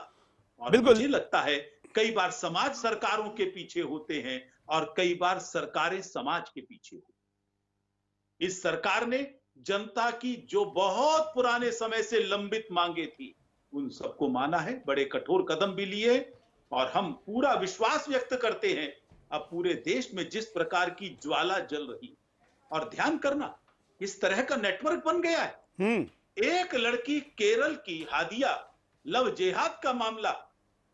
और मुझे लगता है कई बार समाज सरकारों के पीछे होते हैं और कई बार सरकारें समाज के पीछे होती। इस सरकार ने जनता की जो बहुत पुराने समय से लंबित मांगे थी, उन सबको माना है, बड़े कठोर कदम भी लिए, और हम पूरा विश्वास व्यक्त करते हैं अब पूरे देश में जिस प्रकार की ज्वाला जल रही, और ध्यान करना इस तरह का नेटवर्क बन गया है। एक लड़की केरल की हादिया, लव जिहाद का मामला,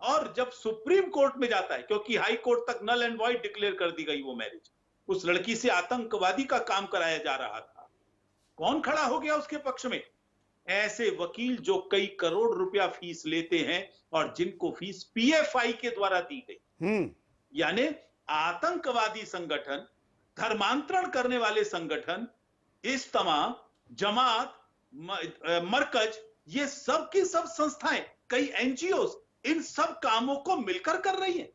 और जब सुप्रीम कोर्ट में जाता है, क्योंकि हाई कोर्ट तक नल एंड वॉइड डिक्लेयर कर दी गई वो मैरिज, उस लड़की से आतंकवादी का काम कराया जा रहा था, कौन खड़ा हो गया उसके पक्ष में? ऐसे वकील जो कई करोड़ रुपया फीस लेते हैं और जिनको फीस पीएफआई के द्वारा दी गई, यानी आतंकवादी संगठन, धर्मांतरण करने वाले संगठन, इज्तिमा, जमात, मरकज, ये सब की सब संस्थाएं, कई एनजीओ इन सब कामों को मिलकर कर रही हैं।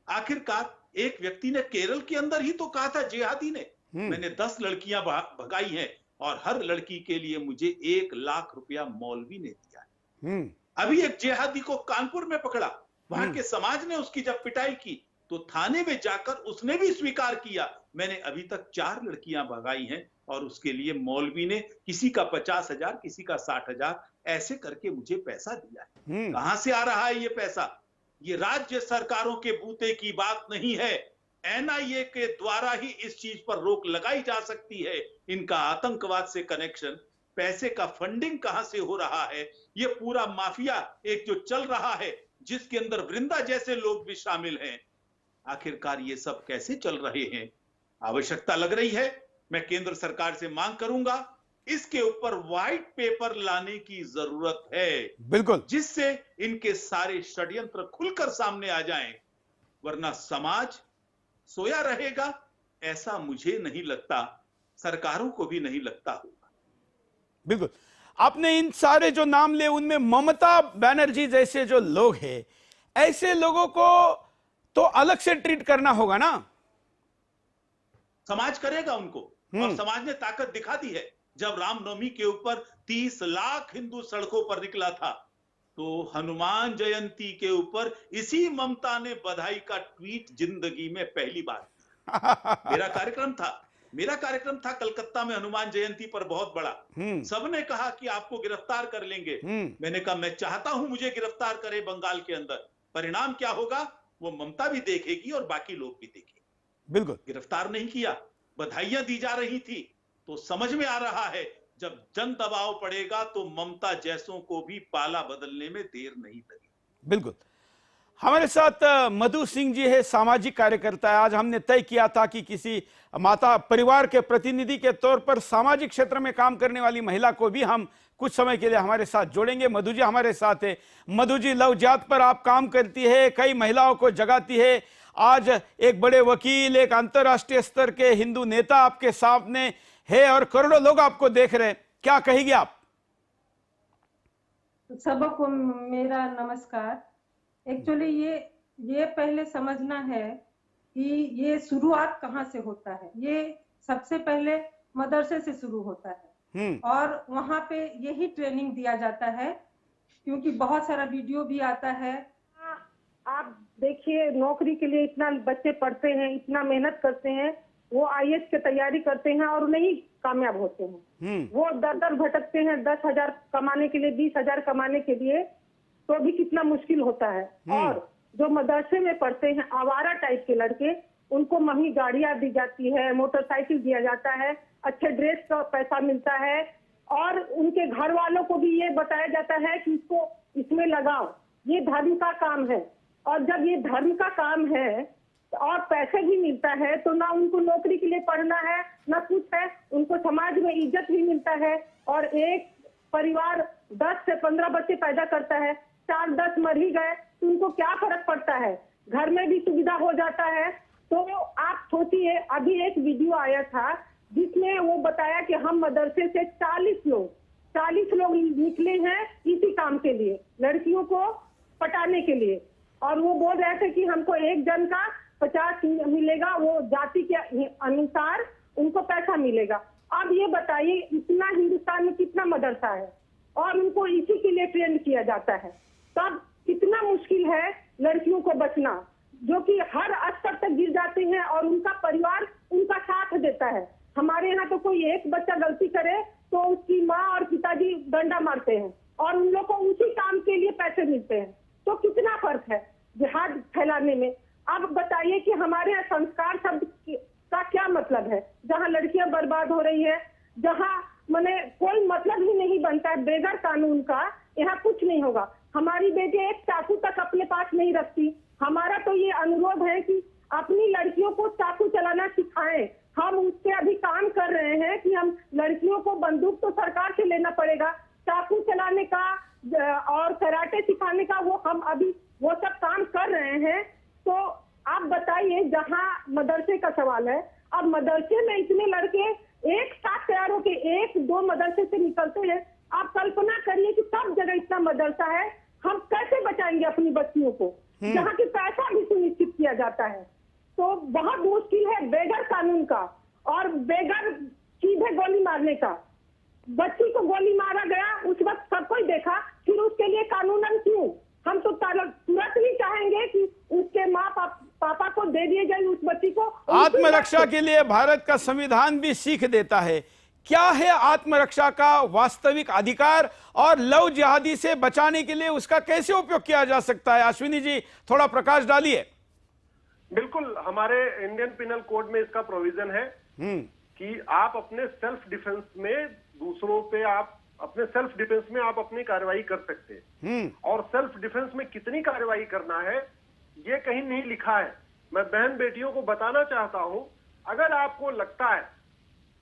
आखिरकार एक व्यक्ति ने केरल के अंदर ही तो कहा था, जिहादी ने, मैंने 10 लड़कियां भगाई हैं और हर लड़की के लिए मुझे 1 लाख रुपया मौलवी ने दिया है। अभी एक जिहादी को कानपुर में पकड़ा, वहां के समाज ने उसकी जब पिटाई की तो थाने में जाकर उसने भी स्वीकार किया, मैंने अभी तक 4 लड़कियां भगाई हैं और उसके लिए मौलवी ने किसी का 50,000, किसी का 60,000, ऐसे करके मुझे पैसा दिया है। कहां से आ रहा है ये पैसा? ये राज्य सरकारों के बूते की बात नहीं है, एनआईए के द्वारा ही इस चीज पर रोक लगाई जा सकती है। इनका आतंकवाद से कनेक्शन, पैसे का फंडिंग कहां से हो रहा है, ये पूरा माफिया एक जो चल रहा है, जिसके अंदर वृंदा जैसे लोग भी शामिल हैं, आखिरकार ये सब कैसे चल रहे हैं? आवश्यकता लग रही है, मैं केंद्र सरकार से मांग करूंगा, इसके ऊपर व्हाइट पेपर लाने की जरूरत है, बिल्कुल, जिससे इनके सारे षड्यंत्र खुलकर सामने आ जाएं, वरना समाज सोया रहेगा, ऐसा मुझे नहीं लगता, सरकारों को भी नहीं लगता होगा। बिल्कुल, आपने इन सारे जो नाम लिए उनमें ममता बनर्जी जैसे जो लोग हैं, ऐसे लोगों को तो अलग से ट्रीट करना होगा ना? समाज करेगा उनको, और समाज ने ताकत दिखा दी है। जब रामनवमी के ऊपर 30 लाख हिंदू सड़कों पर निकला था, तो हनुमान जयंती के ऊपर इसी ममता ने बधाई का ट्वीट जिंदगी में पहली बार मेरा कार्यक्रम था कलकत्ता में हनुमान जयंती पर बहुत बड़ा। सबने कहा कि आपको गिरफ्तार कर लेंगे। मैंने कहा मैं चाहता हूं मुझे गिरफ्तार करे बंगाल के अंदर, परिणाम क्या होगा वो ममता भी देखेगी और बाकी लोग भी देखेंगे। बिल्कुल, गिरफ्तार नहीं किया, बधाइयां दी जा रही थी, तो समझ में आ रहा है जब जन दबाव पड़ेगा तो ममता जैसों को भी पाला बदलने में देर नहीं लगेगी। बिल्कुल, हमारे साथ मधु सिंह जी है, सामाजिक कार्यकर्ता है। आज हमने तय किया था कि किसी माता परिवार के प्रतिनिधि के तौर पर सामाजिक क्षेत्र में काम करने वाली महिला को भी हम कुछ समय के लिए हमारे साथ जोड़ेंगे। मधु जी हमारे साथ है। मधु जी, लव जिहाद पर आप काम करती है, कई महिलाओं को जगाती है। आज एक बड़े वकील, एक अंतर्राष्ट्रीय स्तर के हिंदू नेता आपके सामने है और करोड़ों लोग आपको देख रहे हैं, क्या कहेगी आप? सबको मेरा नमस्कार। एक्चुअली ये पहले समझना है कि ये शुरुआत कहाँ से होता है। ये सबसे पहले मदरसे से शुरू होता है और वहाँ पे यही ट्रेनिंग दिया जाता है, क्योंकि बहुत सारा वीडियो भी आता है। आप देखिए, नौकरी के लिए इतना बच्चे पढ़ते हैं, इतना मेहनत करते हैं, वो आईएएस की तैयारी करते हैं और नहीं कामयाब होते हैं। वो दर दर भटकते हैं 10,000 कमाने के लिए, 20,000 कमाने के लिए, तो भी कितना मुश्किल होता है। और जो मदरसे में पढ़ते हैं आवारा टाइप के लड़के, उनको महंगी गाड़ियां दी जाती है, मोटरसाइकिल दिया जाता है, अच्छे ड्रेस का पैसा मिलता है और उनके घर वालों को भी ये बताया जाता है कि इसको इसमें लगाओ, ये धर्म का काम है। और जब ये धर्म का काम है और पैसे भी मिलता है, तो ना उनको नौकरी के लिए पढ़ना है ना कुछ है, उनको समाज में इज्जत भी मिलता है। और एक परिवार 10 से 15 बच्चे पैदा करता है, 4-10 मर ही गए तो उनको क्या फर्क पड़ता है, घर में भी सुविधा हो जाता है। तो आप सोचिए, अभी एक वीडियो आया था जिसमें वो बताया कि हम मदरसे से 40 लोग निकले हैं इसी काम के लिए, लड़कियों को पटाने के लिए। और वो बोल रहे थे कि हमको एक जन का 50 मिलेगा, वो जाति के अनुसार उनको पैसा मिलेगा। अब ये बताइए, इतना हिंदुस्तान में कितना मदरसा है और उनको इसी के लिए ट्रेन किया जाता है। तब कितना मुश्किल है लड़कियों को बचना, जो कि हर स्तर तक गिर जाते हैं और उनका परिवार उनका साथ देता है। हमारे यहाँ तो कोई एक बच्चा गलती करे तो उसकी माँ और पिताजी डंडा मारते हैं और उन लोग को उसी काम के लिए पैसे मिलते हैं। तो कितना फर्क है जिहाद फैलाने में। अब बताइए कि हमारे यहाँ संस्कार शब्द का क्या मतलब है, जहाँ लड़कियां बर्बाद हो रही है, जहाँ माने कोई मतलब ही नहीं बनता है, बेगर कानून का यहाँ कुछ नहीं होगा। हमारी बेटी एक चाकू तक अपने पास नहीं रखती। हमारा तो ये अनुरोध है कि अपनी लड़कियों को चाकू चलाना सिखाएं। हम उससे अभी काम कर रहे हैं कि हम लड़कियों को बंदूक तो सरकार से लेना पड़ेगा, चाकू चलाने का और कराटे सिखाने का वो हम अभी वो सब काम कर रहे हैं। तो आप बताइए, जहाँ मदरसे का सवाल है, अब मदरसे में इतने लड़के एक साथ तैयार होके 1-2 मदरसे से निकलते हैं। आप कल्पना करिए कि सब जगह इतना मदरसा है, हम कैसे बचाएंगे अपनी बच्चियों को, जहाँ की पैसा भी सुनिश्चित किया जाता है। तो बहुत मुश्किल है बेगर कानून का और बेगर सीधे गोली मारने का। बच्ची को गोली मारा गया, उस वक्त सब कोई देखा, फिर उसके लिए कानूनन क्यों? हम तो तुरंत नहीं चाहेंगे कि उसके माँ पापा को दे दिए जाए उस बच्ची को। आत्मरक्षा के लिए भारत का संविधान भी सीख देता है। क्या है आत्मरक्षा का वास्तविक अधिकार और लव जिहादी से बचाने के लिए उसका कैसे उपयोग किया जा सकता है? अश्विनी जी, थोड़ा प्रकाश डालिए। बिल्कुल, हमारे इंडियन पिनल कोड में इसका प्रोविजन है कि आप अपने सेल्फ डिफेंस में दूसरों पे आप अपने सेल्फ डिफेंस में आप अपनी कार्रवाई कर सकते हैं। और सेल्फ डिफेंस में कितनी कार्रवाई करना है ये कहीं नहीं लिखा है। मैं बहन बेटियों को बताना चाहता हूं, अगर आपको लगता है,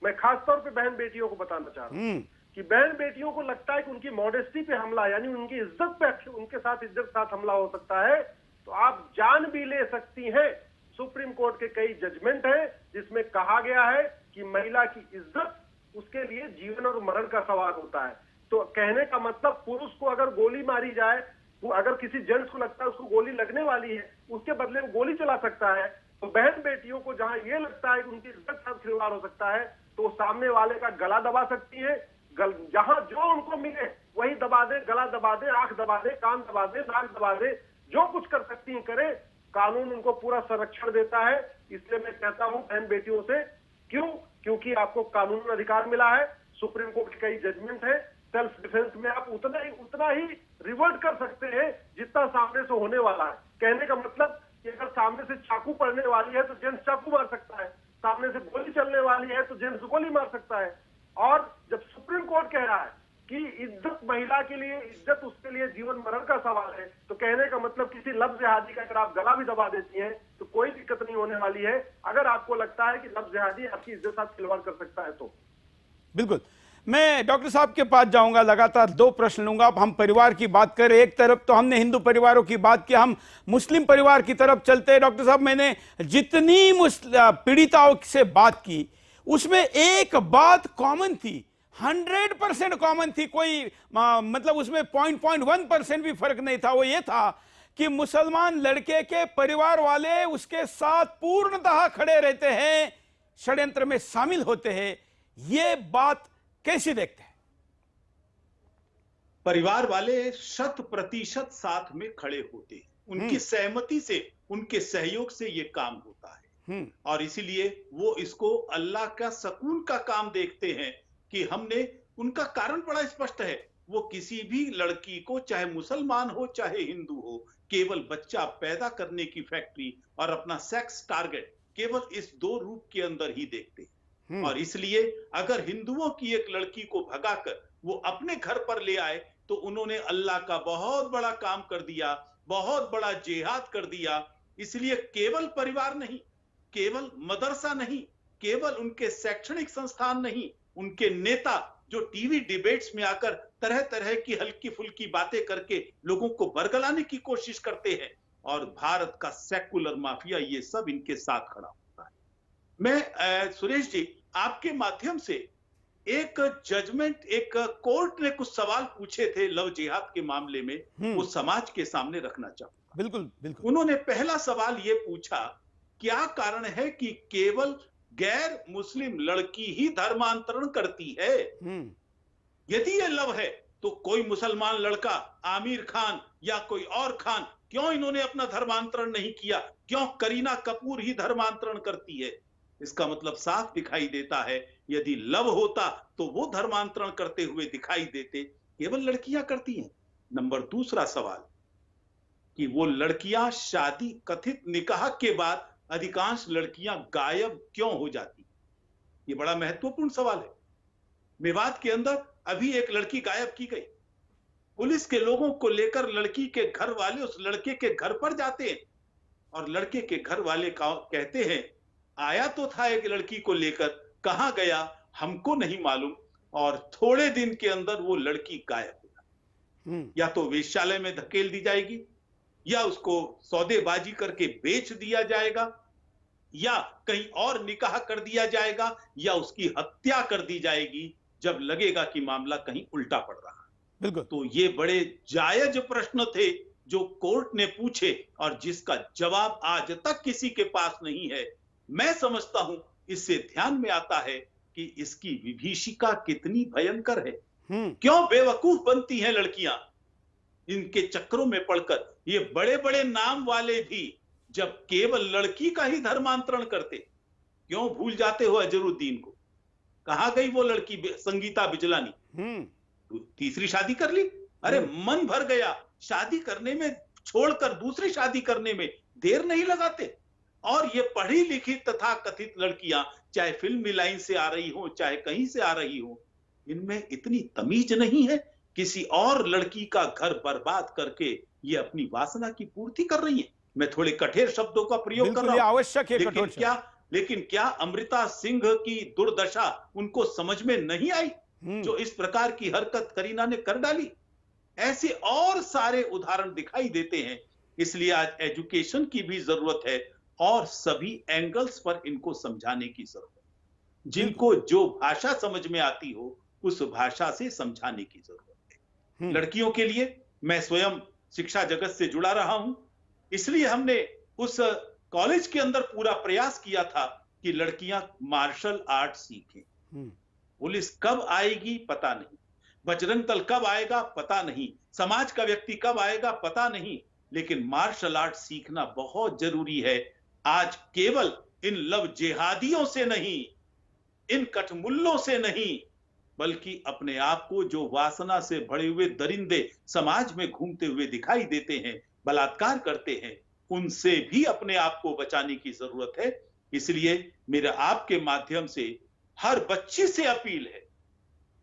मैं खास तौर पे बहन बेटियों को बताना चाह रहा हूं कि बहन बेटियों को लगता है कि उनकी मॉडेस्टी पे हमला, यानी उनकी इज्जत पे, उनके साथ इज्जत के साथ हमला हो सकता है, तो आप जान भी ले सकती हैं। सुप्रीम कोर्ट के कई जजमेंट हैं जिसमें कहा गया है कि महिला की इज्जत, उसके लिए जीवन और मरण का सवाल होता है। तो कहने का मतलब, पुरुष को अगर गोली मारी जाए, वो अगर किसी जेंट्स को लगता है उसको गोली लगने वाली है, उसके बदले में गोली चला सकता है। तो बहन बेटियों को जहां ये लगता है कि उनकी इज्जत के साथ खिलवाड़ हो सकता है, तो सामने वाले का गला दबा सकती है। जहां जो उनको मिले वही दबा दे, गला दबा दे, आंख दबा दे, कान दबा दे, नाक दबा दे, जो कुछ कर सकती है करे। कानून उनको पूरा संरक्षण देता है। इसलिए मैं कहता हूं बहन बेटियों से, क्योंकि आपको कानूनी अधिकार मिला है, सुप्रीम कोर्ट के कई जजमेंट है। सेल्फ डिफेंस में आप उतना ही रिवर्ट कर सकते हैं जितना सामने से होने वाला है। कहने का मतलब कि अगर सामने से चाकू पड़ने वाली है तो जेंट्स चाकू मार सकता है, सामने से गोली चलने वाली है तो जेंट्स गोली मार सकता है। और जब सुप्रीम कोर्ट कह रहा है कि इज्जत महिला के लिए, इज्जत उसके लिए जीवन मरण का सवाल है, तो कहने का मतलब किसी लफ्ज जिहादी का अगर आप गला भी दबा देती हैं तो कोई दिक्कत नहीं होने वाली है, अगर आपको लगता है कि लफ्ज जिहादी आपकी इज्जत साथ खिलवाड़ कर सकता है तो। बिल्कुल। मैं डॉक्टर साहब के पास जाऊंगा, लगातार दो प्रश्न लूंगा। अब हम परिवार की बात करें, एक तरफ तो हमने हिंदू परिवारों की बात की, हम मुस्लिम परिवार की तरफ चलते हैं। डॉक्टर साहब, मैंने जितनी पीड़िताओं से बात की उसमें एक बात कॉमन थी, 100% कॉमन थी, कोई मतलब उसमें 0.1% भी फर्क नहीं था। वो ये था कि मुसलमान लड़के के परिवार वाले उसके साथ पूर्णतः खड़े रहते हैं, षड्यंत्र में शामिल होते हैं। ये बात कैसी देखते हैं? परिवार वाले 100% साथ में खड़े होते हैं, उनकी सहमति से, उनके सहयोग से ये काम होता है। और इसीलिए वो इसको अल्लाह का सकून का काम देखते हैं कि हमने, उनका कारण बड़ा स्पष्ट है, वो किसी भी लड़की को, चाहे मुसलमान हो चाहे हिंदू हो, केवल बच्चा पैदा करने की फैक्ट्री और अपना सेक्स टारगेट केवल इस दो रूप के अंदर ही देखते हैं। और इसलिए अगर हिंदुओं की एक लड़की को भगाकर वो अपने घर पर ले आए तो उन्होंने अल्लाह का बहुत बड़ा काम कर दिया, बहुत बड़ा जिहाद कर दिया। इसलिए केवल परिवार नहीं, केवल मदरसा नहीं, केवल उनके शैक्षणिक संस्थान नहीं, उनके नेता जो टीवी डिबेट्स में आकर तरह तरह की हल्की फुल्की बातें करके लोगों को बरगलाने की कोशिश करते हैं, और भारत का सेकुलर माफिया, ये सब इनके साथ खड़ा होता है। मैं सुरेश जी, आपके माध्यम से एक जजमेंट, एक कोर्ट ने कुछ सवाल पूछे थे लव जिहाद के मामले में, वो समाज के सामने रखना चाहूंगा। बिल्कुल बिल्कुल। उन्होंने पहला सवाल ये पूछा, क्या कारण है कि केवल गैर मुस्लिम लड़की ही धर्मांतरण करती है? यदि ये लव है तो कोई मुसलमान लड़का, आमिर खान या कोई और खान, क्यों इन्होंने अपना धर्मांतरण नहीं किया? क्यों करीना कपूर ही धर्मांतरण करती है? इसका मतलब साफ दिखाई देता है, यदि लव होता तो वो धर्मांतरण करते हुए दिखाई देते, केवल लड़कियां करती हैं। नंबर दूसरा सवाल कि वो लड़कियां शादी, कथित निकाह के बाद अधिकांश लड़कियां गायब क्यों हो जाती? ये बड़ा महत्वपूर्ण सवाल है। मेवात के अंदर अभी एक लड़की गायब की गई, पुलिस के लोगों को लेकर लड़की के घर वाले उस लड़के के घर पर जाते हैं और लड़के के घर वाले कहते हैं, आया तो था एक लड़की को लेकर, कहां गया हमको नहीं मालूम, और थोड़े दिन के अंदर वो लड़की गायब हो जाती। या तो वेश्यालय में धकेल दी जाएगी, या उसको सौदेबाजी करके बेच दिया जाएगा, या कहीं और निकाह कर दिया जाएगा, या उसकी हत्या कर दी जाएगी जब लगेगा कि मामला कहीं उल्टा पड़ रहा है। बिल्कुल। तो ये बड़े जायज प्रश्न थे जो कोर्ट ने पूछे और जिसका जवाब आज तक किसी के पास नहीं है। मैं समझता हूं इससे ध्यान में आता है कि इसकी विभीषिका कितनी भयंकर है। क्यों बेवकूफ बनती हैं लड़कियां इनके चक्रों में पड़कर। ये बड़े बड़े नाम वाले भी जब केवल लड़की का ही धर्मांतरण करते, क्यों भूल जाते हो अजरुद्दीन को? कहां गई वो लड़की संगीता बिजलानी? तीसरी शादी कर ली। अरे मन भर गया, शादी करने में छोड़कर दूसरी शादी करने में देर नहीं लगाते। और ये पढ़ी लिखी तथा कथित लड़कियां, चाहे फिल्मी लाइन से आ रही हो चाहे कहीं से आ रही हो, इनमें इतनी तमीज नहीं है, किसी और लड़की का घर बर्बाद करके ये अपनी वासना की पूर्ति कर रही है। मैं थोड़े कठोर शब्दों का प्रयोग कर रहा हूं, आवश्यक है, लेकिन क्या अमृता सिंह की दुर्दशा उनको समझ में नहीं आई जो इस प्रकार की हरकत करीना ने कर डाली? ऐसे और सारे उदाहरण दिखाई देते हैं। इसलिए आज एजुकेशन की भी जरूरत है और सभी एंगल्स पर इनको समझाने की जरूरत है। जिनको जो भाषा समझ में आती हो उस भाषा से समझाने की जरूरत है। लड़कियों के लिए मैं स्वयं शिक्षा जगत से जुड़ा रहा हूं, इसलिए हमने उस कॉलेज के अंदर पूरा प्रयास किया था कि लड़कियां मार्शल आर्ट सीखें। पुलिस कब आएगी पता नहीं, बजरंग दल कब आएगा पता नहीं, समाज का व्यक्ति कब आएगा पता नहीं, लेकिन मार्शल आर्ट सीखना बहुत जरूरी है। आज केवल इन लव जिहादियों से नहीं, इन कठमुल्लों से नहीं, बल्कि अपने आप को जो वासना से भरे हुए दरिंदे समाज में घूमते हुए दिखाई देते हैं, बलात्कार करते हैं, उनसे भी अपने आप को बचाने की जरूरत है। इसलिए मेरा आपके माध्यम से हर बच्ची से अपील है,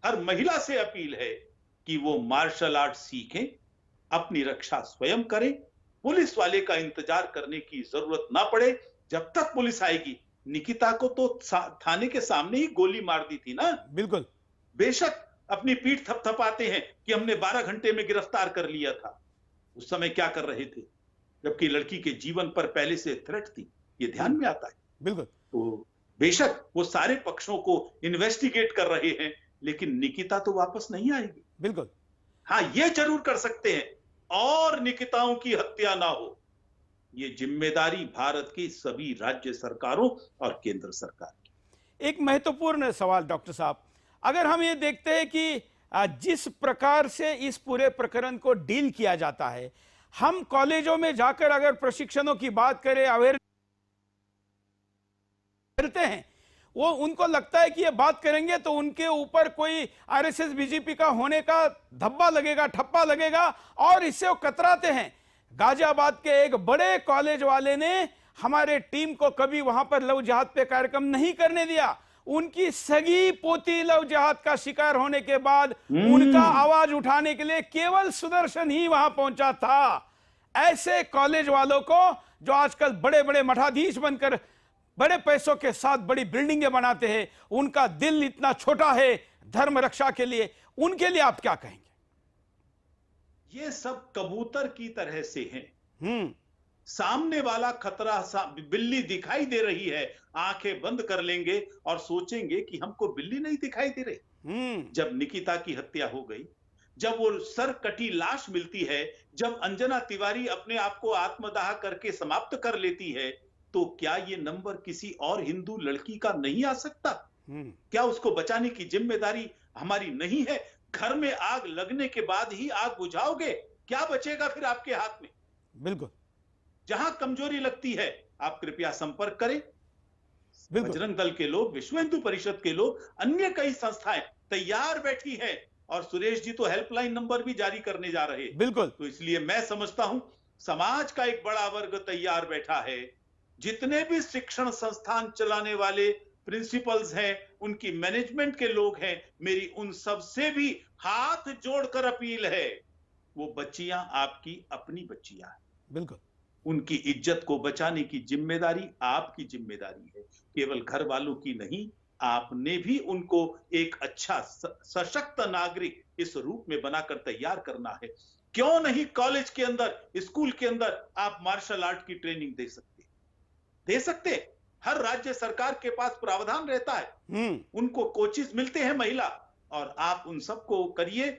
हर महिला से अपील है कि वो मार्शल आर्ट सीखें, अपनी रक्षा स्वयं करें, पुलिस वाले का इंतजार करने की जरूरत ना पड़े। जब तक पुलिस आएगी, निकिता को तो थाने के सामने ही गोली मार दी थी ना। बिल्कुल। बेशक अपनी पीठ थपथपाते हैं कि हमने 12 घंटे में गिरफ्तार कर लिया था। उस समय क्या कर रहे थे, जबकि लड़की के जीवन पर पहले से थ्रेट थी, ये ध्यान में आता है। बिल्कुल। तो बेशक वो सारे पक्षों को इन्वेस्टिगेट कर रहे हैं, लेकिन निकिता तो वापस नहीं आएगी। बिल्कुल। हाँ, ये जरूर कर सकते हैं और निकिताओं की हत्या ना हो। ये जिम्मेदारी भारत की सभी राज्य सरकारों और केंद्र सरकार की। एक महत्वपूर्ण सवाल डॉक्टर साहब, अगर हम ये देखते हैं कि जिस प्रकार से इस पूरे प्रकरण को डील किया जाता है, हम कॉलेजों में जाकर अगर प्रशिक्षणों की बात करें, अवेयर करते हैं, वो उनको लगता है कि ये बात करेंगे तो उनके ऊपर कोई आरएसएस बीजेपी का होने का धब्बा लगेगा, ठप्पा लगेगा, और इससे वो कतराते हैं। गाजियाबाद के एक बड़े कॉलेज वाले ने हमारे टीम को कभी वहां पर लव जिहाद पे कार्यक्रम नहीं करने दिया। उनकी सगी पोती लव जिहाद का शिकार होने के बाद उनका आवाज उठाने के लिए केवल सुदर्शन ही वहां पहुंचा था। ऐसे कॉलेज वालों को, जो आजकल बड़े बड़े मठाधीश बनकर बड़े पैसों के साथ बड़ी बिल्डिंगें बनाते हैं, उनका दिल इतना छोटा है धर्म रक्षा के लिए, उनके लिए आप क्या कहेंगे? ये सब कबूतर की तरह से हैं। सामने वाला खतरा बिल्ली दिखाई दे रही है, आंखें बंद कर लेंगे और सोचेंगे कि हमको बिल्ली नहीं दिखाई दे रही। जब निकिता की हत्या हो गई, जब वो सर कटी लाश मिलती है, जब अंजना तिवारी अपने आप को आत्मदाह करके समाप्त कर लेती है, तो क्या ये नंबर किसी और हिंदू लड़की का नहीं आ सकता? क्या उसको बचाने की जिम्मेदारी हमारी नहीं है? घर में आग लगने के बाद ही आग बुझाओगे, क्या बचेगा फिर आपके हाथ में? बिल्कुल। जहां कमजोरी लगती है आप कृपया संपर्क करें। बजरंग दल के लोग, विश्व हिंदू परिषद के लोग, अन्य कई संस्थाएं तैयार बैठी हैं, और सुरेश जी तो हेल्पलाइन नंबर भी जारी करने जा रहे हैं। बिल्कुल। तो इसलिए मैं समझता हूं समाज का एक बड़ा वर्ग तैयार बैठा है। जितने भी शिक्षण संस्थान चलाने वाले प्रिंसिपल्स हैं, उनकी मैनेजमेंट के लोग हैं, मेरी उन सब से भी हाथ जोड़कर अपील है, वो बच्चियां आपकी अपनी बच्चियां हैं। बिल्कुल। उनकी इज्जत को बचाने की जिम्मेदारी आपकी जिम्मेदारी है, केवल घर वालों की नहीं। आपने भी उनको एक अच्छा सशक्त नागरिक इस रूप में बनाकर तैयार करना है। क्यों नहीं कॉलेज के अंदर, स्कूल के अंदर आप मार्शल आर्ट की ट्रेनिंग दे सकते। हर राज्य सरकार के पास प्रावधान रहता है, उनको कोचेस मिलते हैं महिला, और आप उन सबको करिए।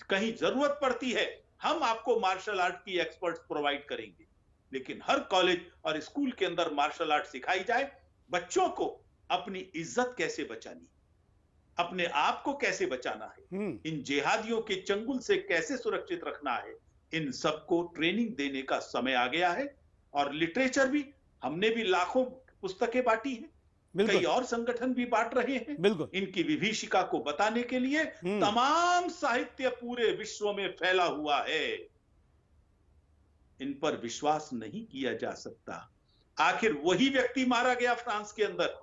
कहीं जरूरत पड़ती है, हम आपको मार्शल आर्ट की एक्सपर्ट्स प्रोवाइड करेंगे, लेकिन हर कॉलेज और स्कूल के अंदर मार्शल आर्ट सिखाई जाए। बच्चों को अपनी इज्जत कैसे बचानी, अपने आप को कैसे बचाना है, इन जिहादियों के चंगुल से कैसे सुरक्षित रखना है, इन सबको ट्रेनिंग देने का समय आ गया है। और लिटरेचर भी, हमने भी लाखों पुस्तकें बांटी हैं, कई और संगठन भी बांट रहे हैं। बिल्कुल। इनकी विभीषिका को बताने के लिए तमाम साहित्य पूरे विश्व में फैला हुआ है। इन पर विश्वास नहीं किया जा सकता। आखिर वही व्यक्ति मारा गया फ्रांस के अंदर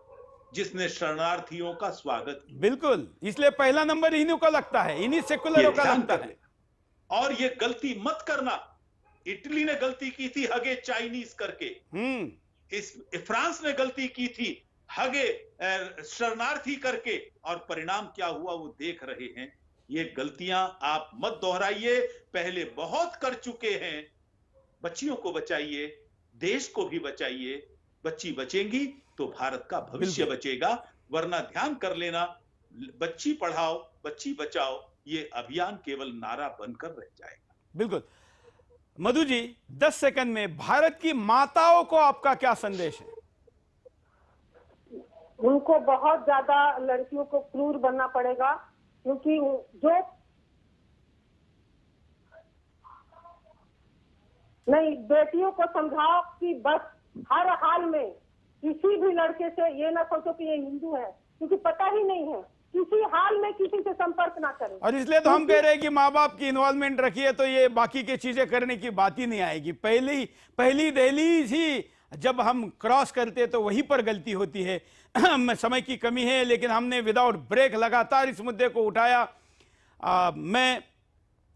जिसने शरणार्थियों का स्वागत किया। बिल्कुल, इसलिए पहला नंबर इन्हीं को लगता है, इन्हीं सेकुलरों का लगता है। और ये गलती मत करना, इटली ने गलती की थी हगे चाइनीज करके, फ्रांस ने गलती की थी हगे शरणार्थी करके, और परिणाम क्या हुआ वो देख रहे हैं। ये गलतियां आप मत दोहराइए, पहले बहुत कर चुके हैं। बच्चियों को बचाइए, देश को भी बचाइए। बच्ची बचेंगी तो भारत का भविष्य बचेगा, वरना ध्यान कर लेना, बच्ची पढ़ाओ बच्ची बचाओ ये अभियान केवल नारा बनकर रह जाएगा। बिल्कुल। मधु जी, 10 सेकंड में भारत की माताओं को आपका क्या संदेश है? उनको बहुत ज्यादा लड़कियों को क्रूर बनना पड़ेगा, क्योंकि जो नहीं, बेटियों को समझाओ कि बस हर हाल में किसी भी लड़के से ये ना सोचो कि ये हिंदू है, क्योंकि पता ही नहीं है, किसी हाल में किसी से संपर्क ना करें। और इसलिए तो हम कह रहे हैं कि माँ बाप की इन्वॉल्वमेंट रखिए, तो ये बाकी की चीजें करने की बात ही नहीं आएगी। पहली दहलीज ही जब हम क्रॉस करते तो वहीं पर गलती होती है। समय की कमी है, लेकिन हमने विदाउट ब्रेक लगातार इस मुद्दे को उठाया। मैं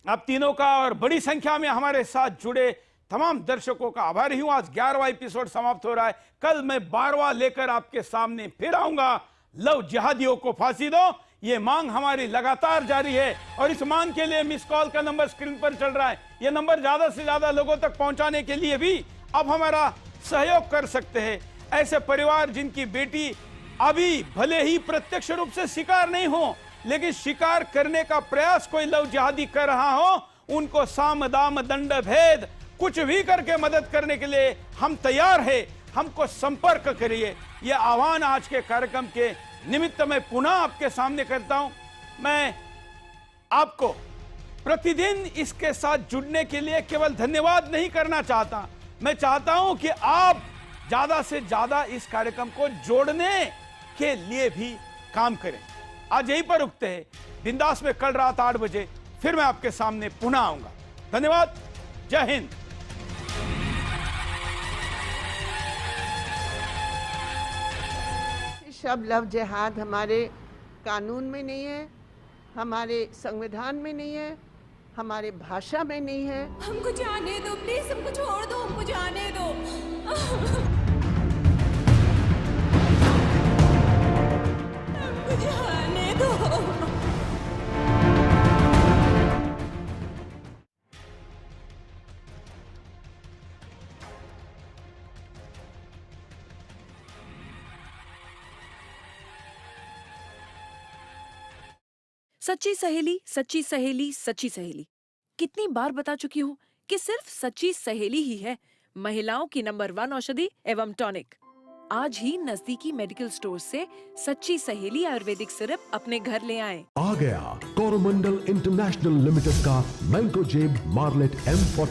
आप तीनों का और बड़ी संख्या में हमारे साथ जुड़े तमाम दर्शकों का आभारी हूं। आज 11वां एपिसोड समाप्त हो रहा है, कल मैं 12वां लेकर आपके सामने फिर आऊंगा। लव जिहादियों को फांसी दो, ये मांग हमारी लगातार जारी है और इस मांग के लिए मिस कॉल का नंबर स्क्रीन पर चल रहा है। ये नंबर ज्यादा से ज्यादा लोगों तक पहुंचाने के लिए भी अब हमारा सहयोग कर सकते हैं। ऐसे परिवार जिनकी बेटी अभी भले ही प्रत्यक्ष रूप से शिकार नहीं हो, लेकिन शिकार करने का प्रयास कोई लव जिहादी कर रहा हो, उनको साम दाम दंड भेद कुछ भी करके मदद करने के लिए हम तैयार हैं। हमको संपर्क करिए। यह आह्वान आज के कार्यक्रम के निमित्त में पुनः आपके सामने करता हूं। मैं आपको प्रतिदिन इसके साथ जुड़ने के लिए केवल धन्यवाद नहीं करना चाहता, मैं चाहता हूं कि आप ज्यादा से ज्यादा इस कार्यक्रम को जोड़ने के लिए भी काम करें। आज यहीं पर रुकते हैं। बिंदास में कल रात 8 बजे फिर मैं आपके सामने पुनः आऊंगा। धन्यवाद। जय हिंद। शब्द लव जिहाद हमारे कानून में नहीं है, हमारे संविधान में नहीं है, हमारे भाषा में नहीं है। हमको जाने दो प्लीज, हमको छोड़ दो, हमको जाने दो। हमको जाने दो। सच्ची सहेली, सच्ची सहेली, सच्ची सहेली। कितनी बार बता चुकी हूँ कि सिर्फ सच्ची सहेली ही है महिलाओं की नंबर 1 औषधि एवं टॉनिक। आज ही नजदीकी मेडिकल स्टोर से सच्ची सहेली आयुर्वेदिक सिरप अपने घर ले आएं। आ गया कोरोमंडल इंटरनेशनल लिमिटेड का मैंगो जेब मार्लेट M40